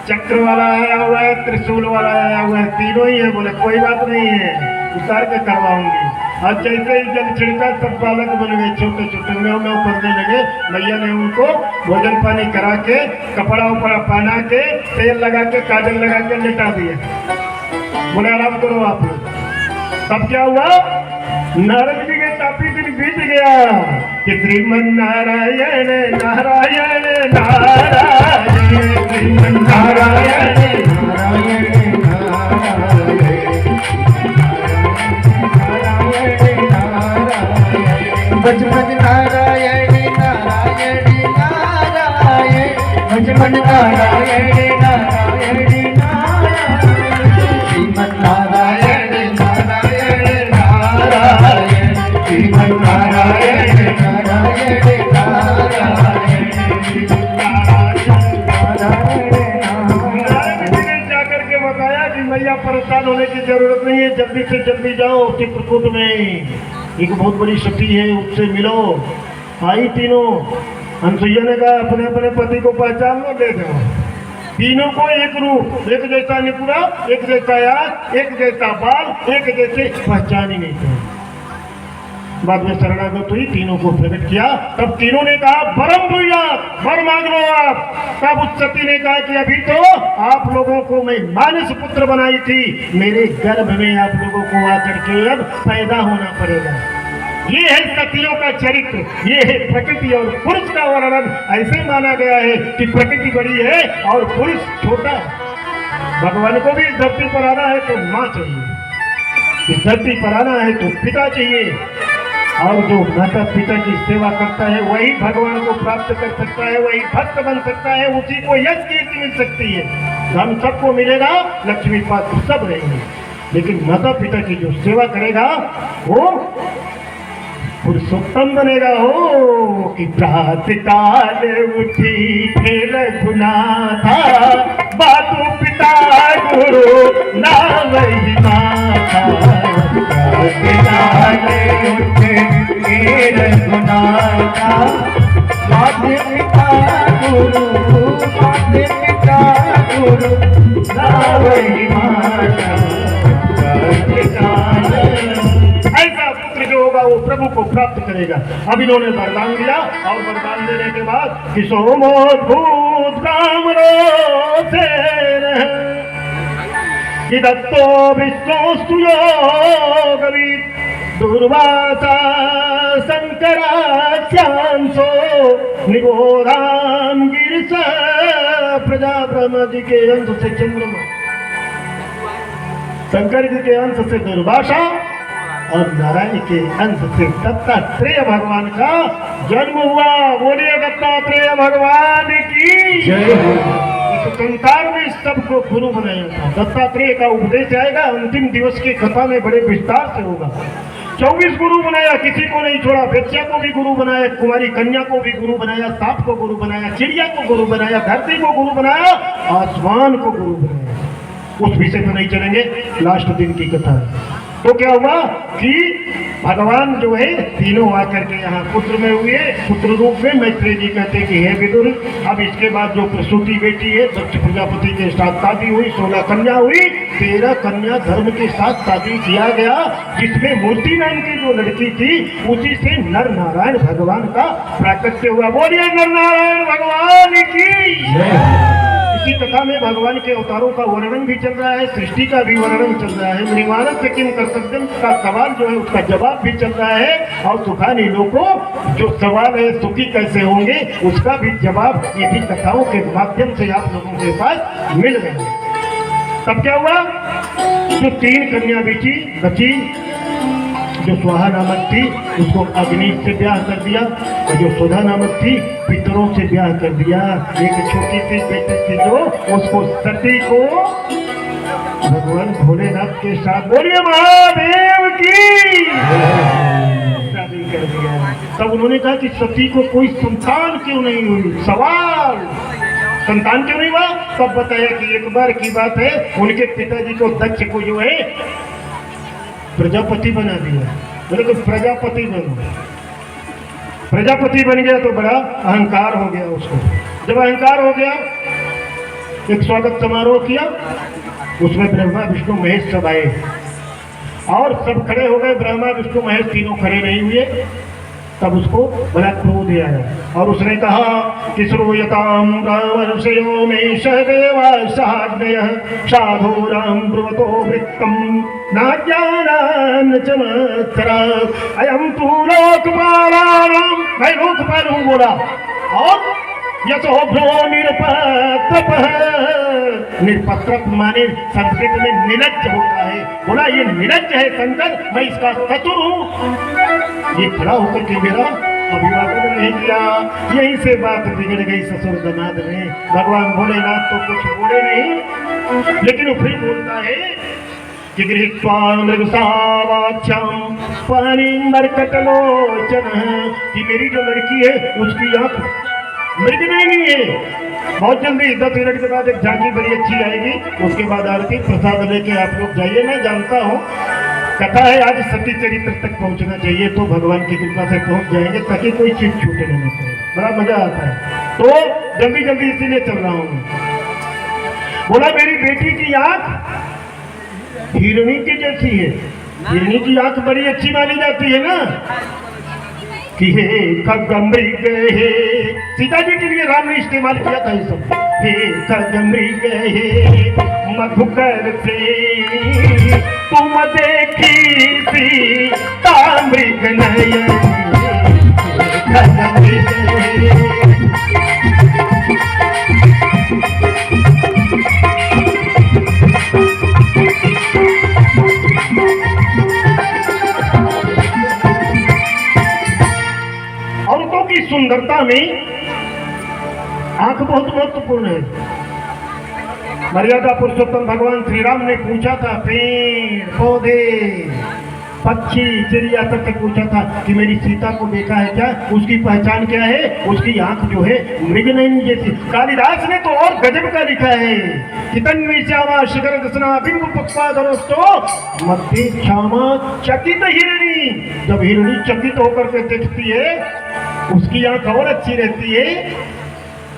चक्र वाला आया हुआ है, त्रिशूल वाला आया हुआ है, तीनों ही है। बोले कोई बात नहीं है, उतार के करवाऊंगी। और जैसे ही जल छिड़का सब बालक बन गए, छोटे छोटे में करने लगे। मैया ने उनको भोजन पानी करा के, कपड़ा उपड़ा पहना के, तेल लगा के, काजल लगा के लेटा दिया। बोले आराम करो आप लोग। तब क्या हुआ, नारद जी के काफी दिन बीत गया कि श्रीमन नारायण नारायण नारायण, श्रीमन नारायण नारायण बचपन नारायण नारायण नारायण, बचपन नारायण नारायण नारायण, श्रीमन नारायण नारायण नारायण, श्रीमन नारायण नारायण नारायण, जाकर के बताया कि मैया परेशान होने की जरूरत नहीं है, जल्दी से जल्दी जाओ चित्रकूट में एक बहुत बड़ी सती है, उससे मिलो। आई तीनों। अनसुईया ने कहा अपने अपने पति को पहचान लो, दे दो। तीनों को एक रूप, एक जैसा निपुरा, एक जैसा आँख, एक जैसा बाल, एक जैसे पहचान ही नहीं था। बाद में शरणागत हुई, तीनों को प्रकट किया। तब तीनों ने कहा वरम भूयात, वर मांग लो आप। तब उस सती ने कहा कि अभी तो आप लोगों को मैं मानस पुत्र बनाई थी, मेरे गर्भ में आप लोगों को आकर के अब पैदा होना पड़ेगा। ये है सतियों का चरित्र, ये है प्रकृति और पुरुष का वर्णन। ऐसे माना गया है कि प्रकृति बड़ी है और पुरुष छोटा है। भगवान को भी इस धरती पर आना है तो माँ चाहिए, इस धरती पर आना है तो पिता चाहिए, और जो माता पिता की सेवा करता है वही भगवान को प्राप्त कर सकता है, वही भक्त बन सकता है, उसी को यश कीर्ति मिल सकती है। धन सबको मिलेगा, लक्ष्मी पात्र सब रहेंगे, लेकिन माता पिता की जो सेवा करेगा वो पुरुषोत्तम बनेगा। हो कि प्रातः काल उठी फिर गुनाथा, बातु पिता गुरु ना वही माता। प्रातः काल उठे फिर गुनाथा, बातु पिता गुरु, बातु पिता गुरु ना वही माता। ऐसा पुत्र जो होगा वो प्रभु को प्राप्त करेगा। बनेगा। अब इन्होंने वरदान दिया और वरदान देने के बाद कि सोमोद्भूत कामरो से दत्तो विष्णुस्तु योगवित् दुर्वासा शंकराचांसो निगोधाम गिरिश प्रजा ब्रह्मा जी के अंश से चंद्रमा, शंकर जी के अंश से दुर्वासा और नारायण के अंश से दत्तात्रेय भगवान का जन्म हुआ। बोलिए दत्तात्रेय भगवान की जय हो। इस संसार में सबको गुरु बनाया था। दत्तात्रेय का उपदेश आएगा अंतिम दिवस की कथा में बड़े विस्तार से होगा। 24 गुरु बनाया, किसी को नहीं छोड़ा। बेच्चा को भी गुरु बनाया, कुमारी कन्या को भी गुरु बनाया, सांप को गुरु बनाया, चिड़िया को गुरु बनाया, धरती को गुरु बनाया, आसमान को गुरु बनाया। उस विषय पर नहीं चलेंगे, लास्ट दिन की कथा है। तो क्या हुआ कि भगवान जो है तीनों आकर के यहाँ पुत्र में हुए। पुत्र रूप में मैत्रेय जी कहते हैं कि हे विदुर, अब इसके बाद जो प्रसूति बेटी है दक्ष प्रजापति के साथ शादी हुई, 16 कन्या हुई, 13 कन्या धर्म के साथ शादी किया गया, जिसमें मूर्ति नाम की जो लड़की थी उसी से नर नारायण भगवान का प्राकट्य हुआ। बोलिए नर नारायण भगवान की। इसी कथा में भगवान के अवतारों का वर्णन भी चल रहा है, सृष्टि का भी वर्णन चल रहा है, मृगमानव से किम कर्तव्यम का सवाल जो है उसका जवाब भी चल रहा है, और सुखानी लोगों जो सवाल है सुखी कैसे होंगे उसका भी जवाब इसी कथाओं के माध्यम से आप लोगों के पास मिल गए। तब क्या हुआ, जो 3 कन्या बची, जो स्वाहा नामक थी उसको अग्नि से ब्याह कर दिया, और जो सुधा नामक थी पितरों से ब्याह कर दिया। एक छोटी सी बेटी थी जो उसको सती को भगवान भोलेनाथ के साथ, बोलिए महादेव की, शादी कर दिया। तब उन्होंने कहा कि सती को कोई संतान क्यों नहीं हुई, सवाल संतान क्यों नहीं हुआ। तब बताया कि एक बार की बात है, उनके पिताजी को दक्ष को जो है प्रजापति बना दिया। बोले तो प्रजापति बनो। प्रजापति बन गया तो बड़ा अहंकार हो गया उसको। जब अहंकार हो गया, एक स्वागत समारोह किया, उसमें ब्रह्मा विष्णु महेश सब आए और सब खड़े हो गए। ब्रह्मा विष्णु महेश तीनों खड़े नहीं हुए। तब उसको बड़ा क्रोध आया और उसने कहा कि श्रूयताम रामर्षयो में सहदेवा साग्नयः साधु राम ब्रुवतो वृत्तम नाज्ञानान् चमत्कारा अयं तु लोकपालानां, मैं लोकपाल हूँ बोला। और यशोभ्रो निरपत्रपः, निरपत्रप माने संस्कृत में निलज्ज होता है। बोला ये निलज्ज है शंकर, मैं इसका ससुर हूँ। ये खड़ा होकर के मेरा अभिवादन नहीं किया। यहीं से बात बिगड़ गई ससुर दमाद में। भगवान भोलेनाथ तो कुछ बोले नहीं, लेकिन वो फिर बोलता है कि गृहीत्वा मृगसावाख्यम पानी मरकटलोचन, कि मेरी जो लड़की है उसकी आंख मृग नहीं है। बहुत जल्दी 10 मिनट के बाद एक झांकी बड़ी अच्छी आएगी, उसके बाद आरती प्रसाद लेके आप लोग जाइए। मैं जानता हूँ कथा है आज सती चरित्र तक पहुँचना चाहिए, तो भगवान की कृपा से पहुँच जाएंगे ताकि कोई चीज छूटे नहीं पाए। बड़ा मजा आता है, तो जल्दी जल्दी इसीलिए चल रहा हूँ। बोला मेरी बेटी की आंख हिरणी की जैसी है। हिरणी की आंख बड़ी अच्छी मानी जाती है ना, कि हे खगमृग हे, सीता जी के लिए राम ने इस्तेमाल किया था ये सब। हे खगमृग हे मधुकर से तुम देखी सीता मृग नयन, खगमृग की सुंदरता में आंख बहुत महत्वपूर्ण है। मर्यादा पुरुषोत्तम भगवान श्री राम ने पूछा था, पेड़ पौधे पक्षी चिड़िया तक से पूछा था कि मेरी सीता को देखा है क्या, उसकी पहचान क्या है। उसकी आंख जो है मृगनयनी जैसी। कालिदास ने तो और गजब का लिखा है कि तन्वी श्यामा शिखर दसना बिंब पक्वाधरोस्तो मध्य श्यामा चकित हिरणी। जब हिरणी चकित होकर के देखती है उसकी आंख और अच्छी रहती है।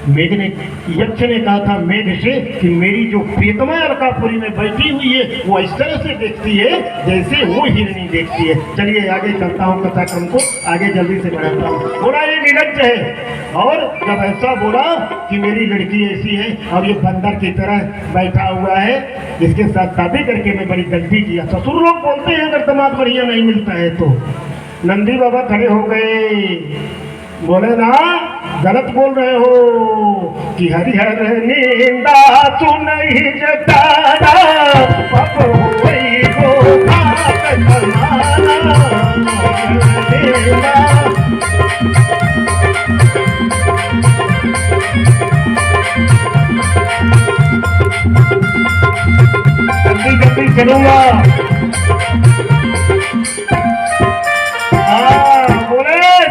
मेघ ने, यक्ष ने कहा था मेघ से कि मेरी जो प्रियतमा अलकापुरी में बैठी हुई है वो इस तरह से देखती है जैसे वो हिरणी देखती है। चलिए आगे चलता हूँ, कथाक्रम को आगे जल्दी से बढ़ाता हूँ। बोला ये निर्लज्ज है, और जब ऐसा बोला कि मेरी लड़की ऐसी है और ये बंदर की तरह बैठा हुआ है, इसके साथ शादी करके मैं बड़ी गलती किया। ससुर लोग बोलते हैं अगर दामाद बढ़िया नहीं मिलता है तो। नंदी बाबा खड़े हो गए, बोले ना गलत बोल रहे हो कि हरिहर निंदा तू नहीं जताना, पाप होई को पाप समाना। जल्दी जल्दी चलूंगा।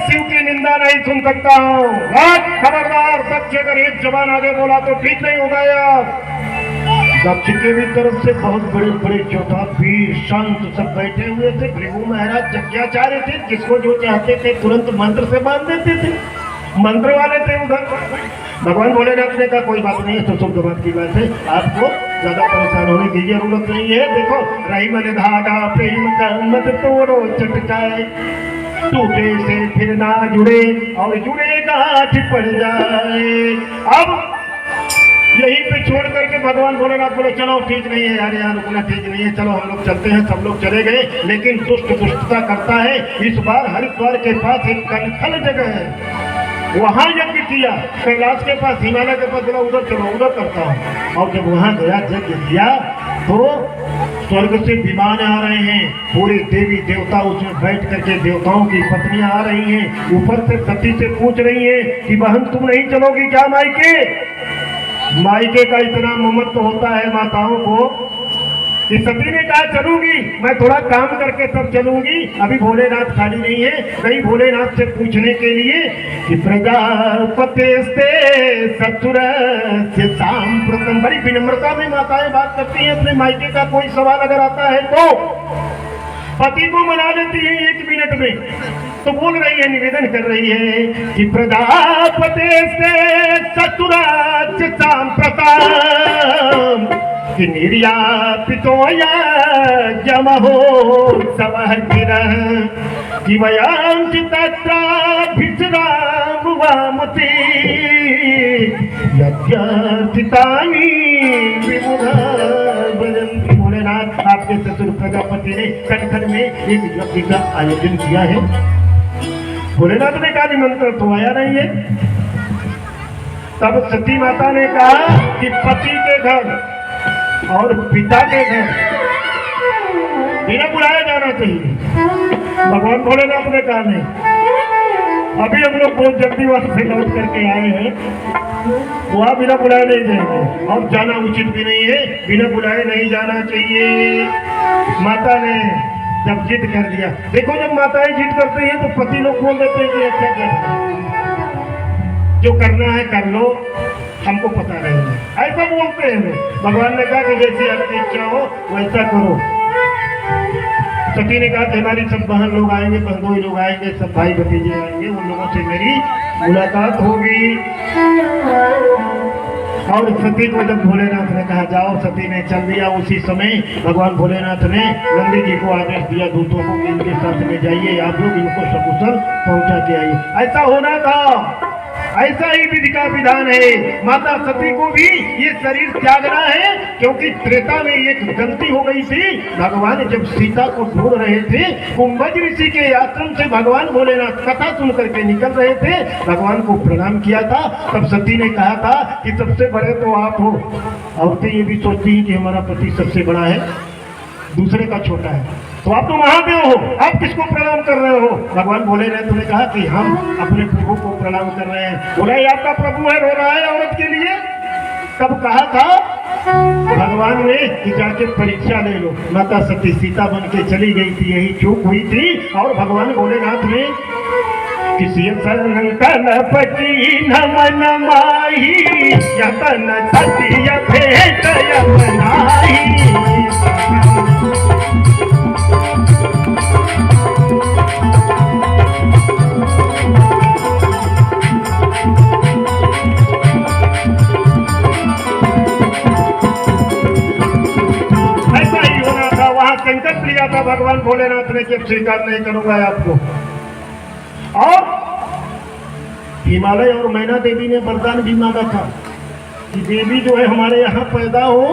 शिव की निंदा नहीं सुन सकता हूँ। खबरदार, दक्ष अगर एक जबान आगे बोला तो ठीक नहीं होगा यार। दक्ष के भी तरफ से बहुत बड़े बड़े जोधा वीर संत सब बैठे हुए थे। भृगु महाराज यज्ञाचार्य थे, जिसको जो चाहते थे तुरंत मंत्र से बांध देते थे, मंत्र वाले थे उधर। भगवान भोलेनाथ ने कहा कोई बात नहीं है, तो शुभ बात की बात है, आपको ज्यादा परेशान होने की जरूरत नहीं है। देखो रही मन धागा प्रेम का मत तोड़ो चटकाए, टूटे से फिर ना जुड़े और जुड़े गांठ पड़ जाए। अब यहीं पे छोड़ करके भगवान भोलेनाथ बोले चलो ठीक नहीं है यार, यहाँ रुकना ठीक नहीं है, चलो हम लोग चलते हैं। सब लोग चले गए, लेकिन दुष्ट दुष्टता करता है। इस बार हरिद्वार के पास एक कनखल जगह है, वहां यज्ञ किया। कैलाश के पास, हिमालय के पास, बोला उधर चलो, उधर करता हूँ। और जब वहां गया यज्ञ किया तो स्वर्ग से विमान आ रहे हैं, पूरे देवी देवता उसमें बैठ करके, देवताओं की पत्नियां आ रही हैं। ऊपर से सती से पूछ रही हैं कि बहन तुम नहीं चलोगी क्या मायके? मायके का इतना ममत्व होता है माताओं को कि सती ने कहा चलूंगी, मैं थोड़ा काम करके तब चलूंगी, अभी भोलेनाथ खाली नहीं है। गई भोलेनाथ से पूछने के लिए कि प्रजापते ससुर से सांप्रतम। बड़ी विनम्रता में माताएं बात करती हैं, अपने मायके का कोई सवाल अगर आता है तो पति को मना लेती है 1 मिनट में। तो बोल रही है, निवेदन कर रही है कि प्रजापते से ससुराच सांप्रतम कि निर्यापितोया जमहो सवहतिरः कि वयांच तत्राभिसराम वामते यज्ञार्थितानि विमुधा भजन्ति। भोलेनाथ आपके ससुर प्रजापति ने कटखल में एक यज्ञ का आयोजन किया है। भोलेनाथ ने कहा निमंत्रण तो आया नहीं है। तब सती माता ने कहा कि पति के घर और पिता के घर बिना बुलाया जाना चाहिए। भगवान भोलेनाथ ने कहा नहीं, अभी हम लोग बहुत जल्दी वहां से लौट करके आए हैं, वहां बिना बुलाए नहीं जाएंगे और जाना उचित भी नहीं है, बिना बुलाए नहीं जाना चाहिए। माता ने जब जिद कर दिया, देखो जब माताएं जिद करती हैं तो पति लोग बोल देते हैं कि अच्छा कर, जो करना है कर लो, हमको पता नहीं है, ऐसा बोलते हैं लोग। भगवान ने कहा कि जैसी आपकी इच्छा हो वैसा करो। सती ने कहा कि हमारी सब बहन लोग आएंगे, बहनोई लोग आएंगे, सब भाई भतीजे आएंगे, उन लोगों से मेरी मुलाकात होगी। और सती को जब भोलेनाथ ने कहा जाओ, सती ने चल दिया। उसी समय भगवान भोलेनाथ ने नंदी जी को आदेश दिया दूतों को, इनके साथ में जाइए, आप लोग इनको सकुशल पहुंचा के आइए। ऐसा होना था, ऐसा ही विधि का विधान है। माता सती को भी ये शरीर त्यागना है, क्योंकि त्रेता में एक गलती हो गई थी। भगवान जब सीता को ढूंढ रहे थे, कुंभज ऋषि के आश्रम से भगवान भोलेनाथ कथा सुन करके निकल रहे थे, भगवान को प्रणाम किया था। तब सती ने कहा था कि सबसे बड़े तो आप हो। औरतें ये भी सोचती हैं कि हमारा पति सबसे बड़ा है, दूसरे का छोटा है, तो आप तो महादेव हो, आप किसको प्रणाम कर रहे हो? भगवान भोलेनाथ ने कहा कि हम अपने प्रभु को प्रणाम कर रहे हैं। बोला ये आपका प्रभु है, रो रहा है औरत के लिए? तब कहा था भगवान ने कि जाके परीक्षा ले लो। माता सती सीता बन के चली गई थी, यही चूक हुई थी। और भगवान भोलेनाथ ने किसी पति नमन माही यतन सती भेट बनाई। था भगवान भोलेनाथ ने कि अब स्वीकार नहीं करूंगा आपको। और हिमालय और मैना देवी ने वरदान भी मांगा था कि देवी जो है हमारे यहाँ पैदा हो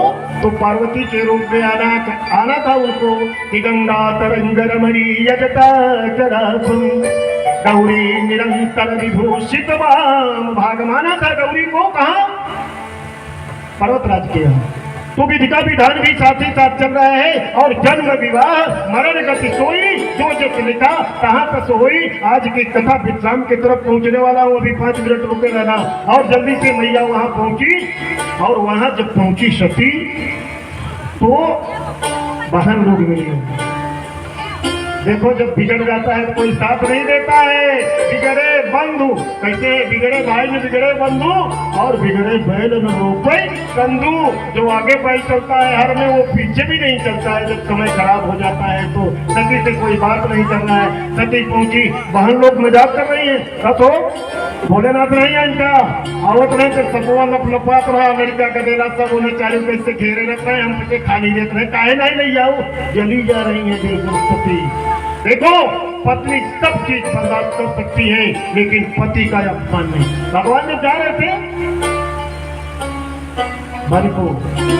तो पार्वती के रूप में आना था उनको कि गंगा तरंग रमणी यजता चरासुम गौरी निरंतर विभूषित वाम भाग माना था गौरी को कहा पर्वतराज के यहाँ। तो विधि का विधान भी साथ ही साथ चल रहा है और जन्म विवाह मरण गति सोई जो जस लिखा कहाँ तक होई। आज की कथा विश्राम की तरफ पहुंचने वाला हूँ, अभी 5 मिनट रुके रहना। और जल्दी से मैया वहां पहुंची और वहां जब पहुंची सती तो बहन लोग मिले। देखो जब बिगड़ जाता है तो कोई साथ नहीं देता है। बिगड़े बंधु कैसे बिगड़े भाई में बिगड़े बंधु और बिगड़े बैल न रोपे कंधु। जो आगे बैल चलता है हर में वो पीछे भी नहीं चलता है। जब समय खराब हो जाता है तो सती से कोई बात नहीं करना है। सती पहुंची, बहन लोग मजाक कर रही है। कथो भोलेनाथ नहीं है इनका आवत नहीं तो सपवा लपलपात रहा अमेरिका का देना सब उन्हें 40 पैसे घेरे रहते हैं। हम तुझे खाली देते हैं काहे नहीं जाओ जली जा रही है। देखो सती देखो पत्नी सब चीज बर्दाश्त कर सकती है लेकिन पति का अपमान नहीं। भगवान ने जा रहे थे मन को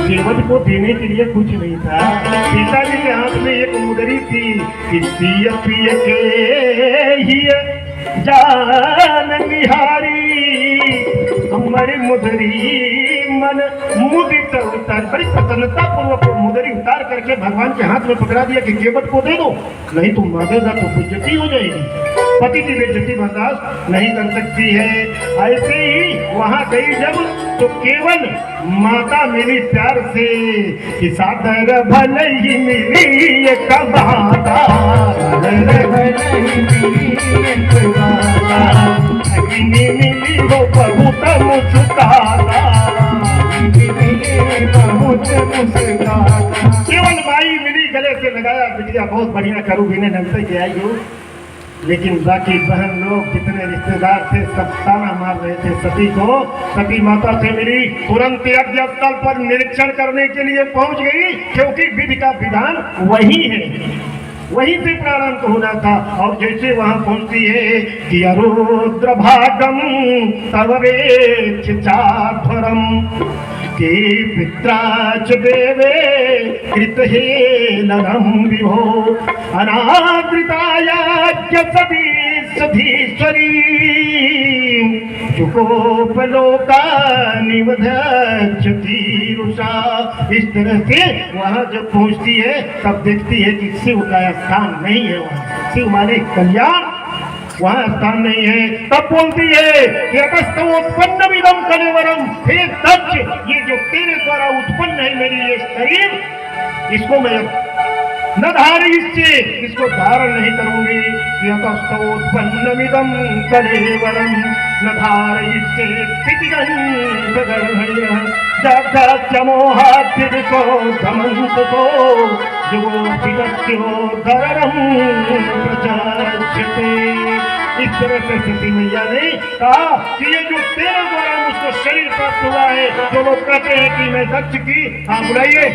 केवट को देने के लिए कुछ नहीं था। पिताजी के हाथ में एक मुदरी थी कि पिय पिय के ही जान निहारी हमारी मुदरी मन मुदित उतार बड़ी प्रसन्नता पूर्वक मुदरी उतार करके भगवान के हाथ में पकड़ा दिया कि केवट को दे दो नहीं तुम मांगेगा तो बेइज्जती हो जाएगी। पति की बेइज्जती बर्दाश्त नहीं कर सकती है। ऐसे ही वहां गई जब तो केवल माता मिली प्यार से कि सादर भले ही मिली एक माता मिली वो बहुत मुस्कुराता केवल बाई मिली गले से लगाया बिटिया बहुत बढ़िया करूँ बिने ढंग से आई हो। लेकिन बाकी बहन लोग जितने रिश्तेदार थे सब ताना मार रहे थे सती को। सती माता से मिली तुरंत यज्ञ स्थल पर निरीक्षण करने के लिए पहुंच गई क्योंकि विधि का विधान वही है, वहीं से प्रारंभ होना था। और जैसे वहां पहुंचती है कि अरुद्र भागम तव वेक्षाध्वरम के पित्राच देवे कृत हे नरम विभो अनादृतायाज्ञ सती सधीश्वरी चुकोपलोका निवधक्षति रुषा। इस तरह से वहां जब पहुंचती है तब देखती है कि शिव का स्थान नहीं है। वहां शिव माने कल्याण वहां स्थान नहीं है। तब बोलती है कि उत्पन्न विदम कलेवरम हे दक्ष ये जो तेरे द्वारा उत्पन्न है मेरी ये शरीर इसको मैं न धारी इसको धारण नहीं करूंगी। उत्पन्नमिदं कलेवरम न धारयिष्ये जगत्समोहाद्यदिको धमन्ततो जुगोपितस्योद्धरणं प्रचक्षते। इस तरह से सती मैया ने कहा कि ये जो तेरे द्वारा मुझको शरीर प्राप्त हुआ है जो लोग कहते हैं कि मैं दक्ष की हाँ बुलाइए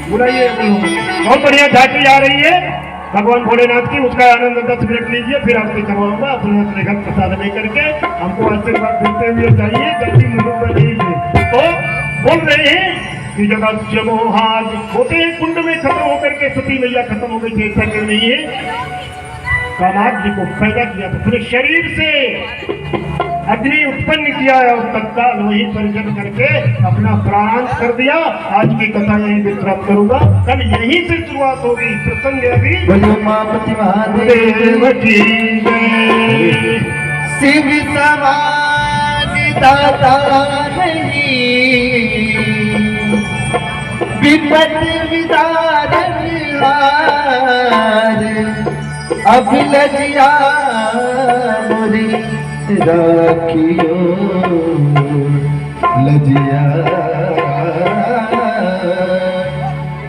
बुलाइए बहुत बढ़िया झांकी आ रही है भगवान भोलेनाथ की। उसका आनंद 10 मिनट लीजिए फिर आपसे करवाऊंगा अपने अपने घर प्रसाद लेकर के हमको आशीर्वाद देते हुए जाइए जल्दी मुझे लीजिए। तो बोल रहे हैं कि जगत जमोहाज होते कुंड में खत्म होकर के सती मैया खत्म हो गई थी। ऐसा क्यों नहीं है कामाग जी को पैदा किया तो पूरे शरीर से अग्नि उत्पन्न किया और तत्काल वही सर्जन करके अपना प्राण कर दिया। आज की कथा यही विश्राम करूंगा, कल यहीं से शुरुआत होगी। प्रसंग अभी महादेव जी शिव समान दाता नहीं विपद विदारण अब लजिया मोरी राखियो लजिया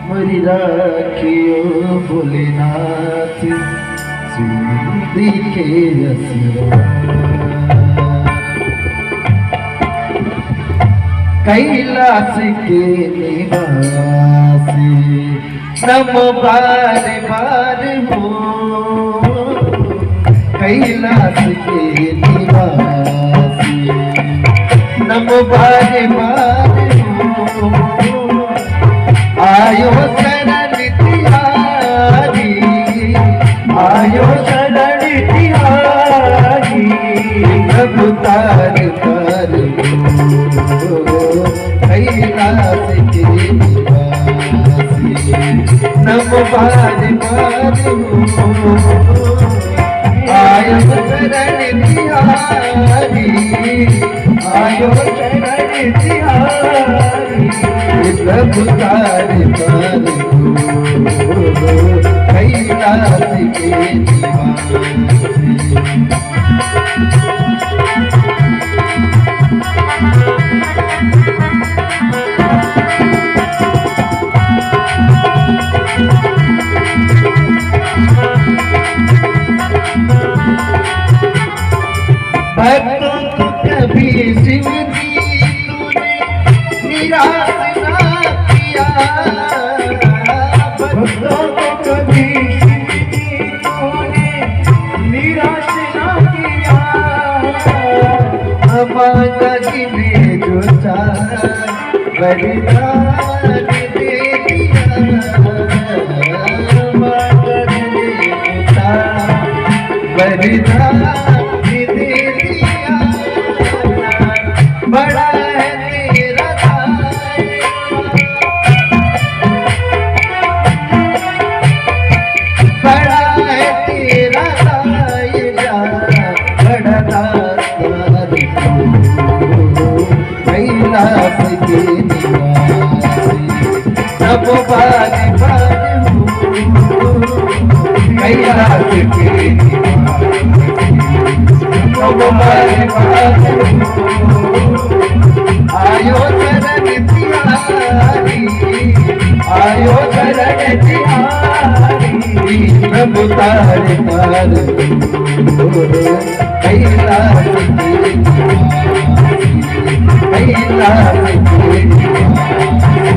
मोरी राखियो भोलेनाथ सिंधी के असरा कैलाश के निवासी नमो बार बार हो कैलाश के निवासी, नमो बार बार हो आयो शरण तिहारी, आयो शरण तिहारी, प्रभु तार तार हो कैलाश के निवासी, नमो बार बार हो आयो शरण तिहारी, आयो शरण तिहारी, प्रभु तार तार हो कैलाश के निवासी। भक्तों को कभी शिव जी तूने निराश ना किया, भक्तों को कभी शिव जी तूने निराश ना किया, हमारा जी ने जो चाहा वरदान दे दिया, हमारा जी ने जो चाहा वरदान बड़ा है तेरा बड़ा है तेरा दायरा, बड़ा दातार कैलाश के निवासी, नमो बार बार हो कैलाश के निवासी, नमो बार बार हो आयो शरण तिहारी, आयो शरण तिहारी, प्रभु तार तार हो कैलाश के निवासी, कैलाश के निवासी,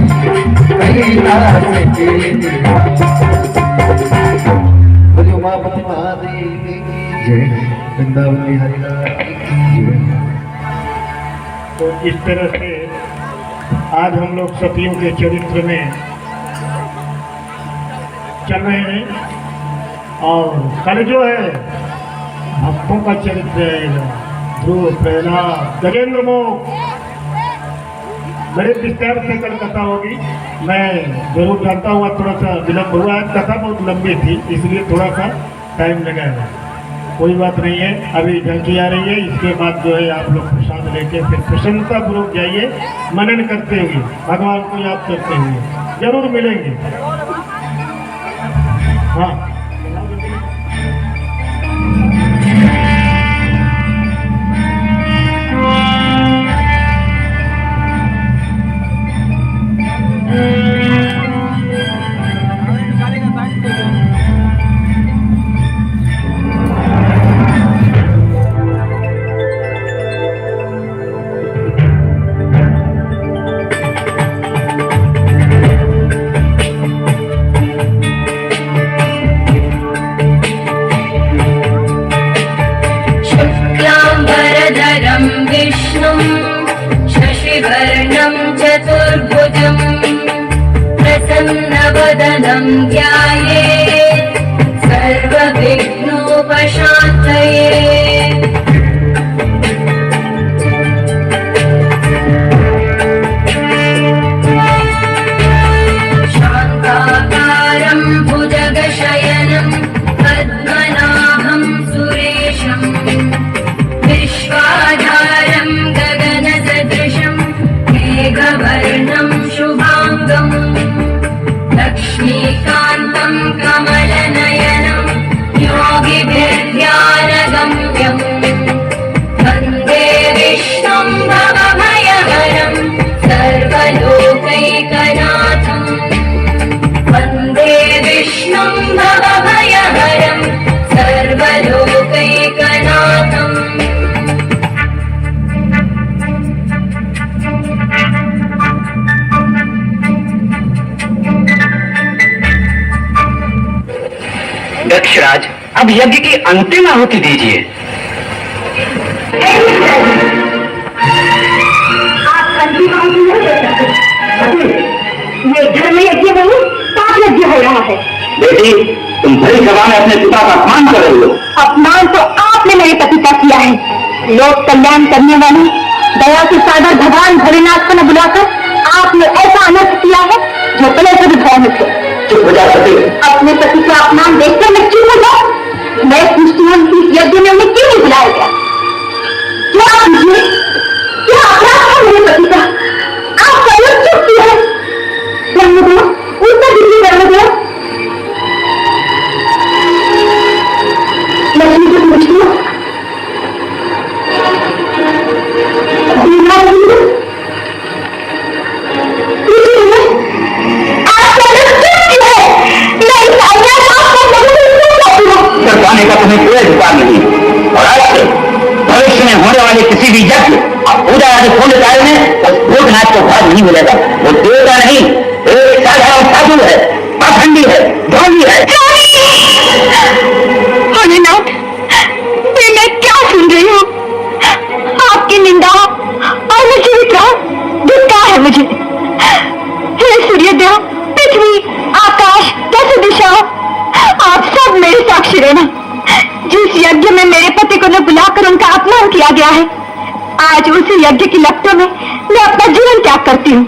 कैलाश के निवासी। बोलो उमापति महादेव की जय, वृंदावन बिहारी लाल की जय। तो इस तरह से आज हम लोग सतियों के चरित्र में चल रहे हैं और कल जो है भक्तों का चरित्र है, ध्रुव, प्रहलाद, गजेंद्र मोक्ष, बड़े विस्तार से कल कथा होगी। मैं जरूर जानता हूँ थोड़ा सा विलम्ब हुआ है, कथा बहुत लंबी थी इसलिए थोड़ा सा टाइम लगाएगा, कोई बात नहीं है। अभी झांकी आ रही है, इसके बाद जो है आप लोग प्रसाद लेके फिर प्रसन्नता पूर्वक जाइए, मनन करते हुए भगवान को याद करते हुए जरूर मिलेंगे। हाँ शशिवर्णं चतुर्भुजं प्रसन्नवदनं ध्यायेत् सर्वविघ्नोपशान्तये। शान्ताकारं भुजगशयनं पद्मनाभं सुरेशं विश्वाधारं गगनसदृशं मेघवर्णं शुभाङ्गं लक्ष्मीकान्तं दक्षराज, अब यज्ञ की अंतिम आहुति दीजिए। आप अंतिम आहुति नहीं दे सकते। ये घर में यज्ञ नहीं, पाप यज्ञ हो रहा है। बेटी, तुम भरी सभा में अपने पिता का अपमान कर रही हो। अपमान तो आपने मेरे पति का किया है। लोक कल्याण करने वाले दया के सागर भगवान भोलेनाथ को न बुलाकर आपने ऐसा अनर्थ किया है जो पहले से भी भ्रमित है। चुप हो जा सके। अपने पति का अपमान देखकर मैं क्यों हो जाऊं? मैं पूछती हूँ इस यज्ञ में उन्हें क्यों नहीं बुलाया गया? क्या पूछिए, क्या अपराध था मेरे पति का? आप कलम चुप की है। रहने दो, उनका जिक्र करने दो। लक्ष्मी से पूछती हूँ, करवाने का तुम्हें कोई अधिकार नहीं, और आज से भविष्य में होने वाले किसी भी यज्ञ और पूजा आदि पुण्य कार्य में उस भूतनाथ को भाग नहीं मिलेगा। वो देवता नहीं, एक साधारण साधु है, पाखंडी है, ढोंगी है। भोलेनाथ, मैं क्या सुन रही हूँ? आपकी निंदा और मुझे दुखता है मुझे। हे सूर्यदेव, पृथ्वी, आकाश, दस दिशाओं, आप सब मेरे साक्षी रहना। जिस यज्ञ में मेरे पति को न बुलाकर उनका अपमान किया गया है, आज उसी यज्ञ की लपटों में मैं अपना जीवन त्याग करती हूँ।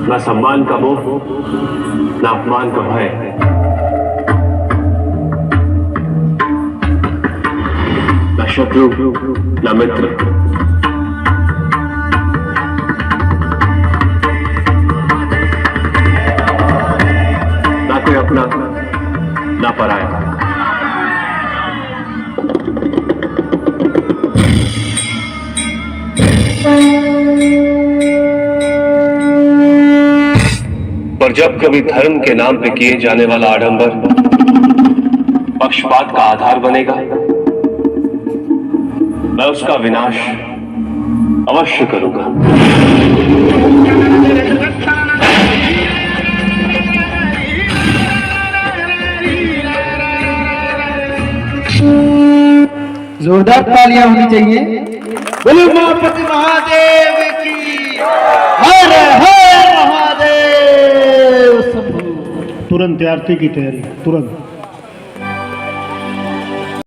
न सम्मान का मोह, न अपमान का भय, न शत्रु न मित्र, न कोई अपना न पराया। पर जब कभी धर्म के नाम पे किए जाने वाला आडंबर पक्षपात का आधार बनेगा, मैं उसका विनाश अवश्य करूंगा। जोरदार तालियां होनी चाहिए। बोलो उमापति महादेव की, हर हर महादेव शंभू। तुरंत आरती की तैयारी, तुरंत।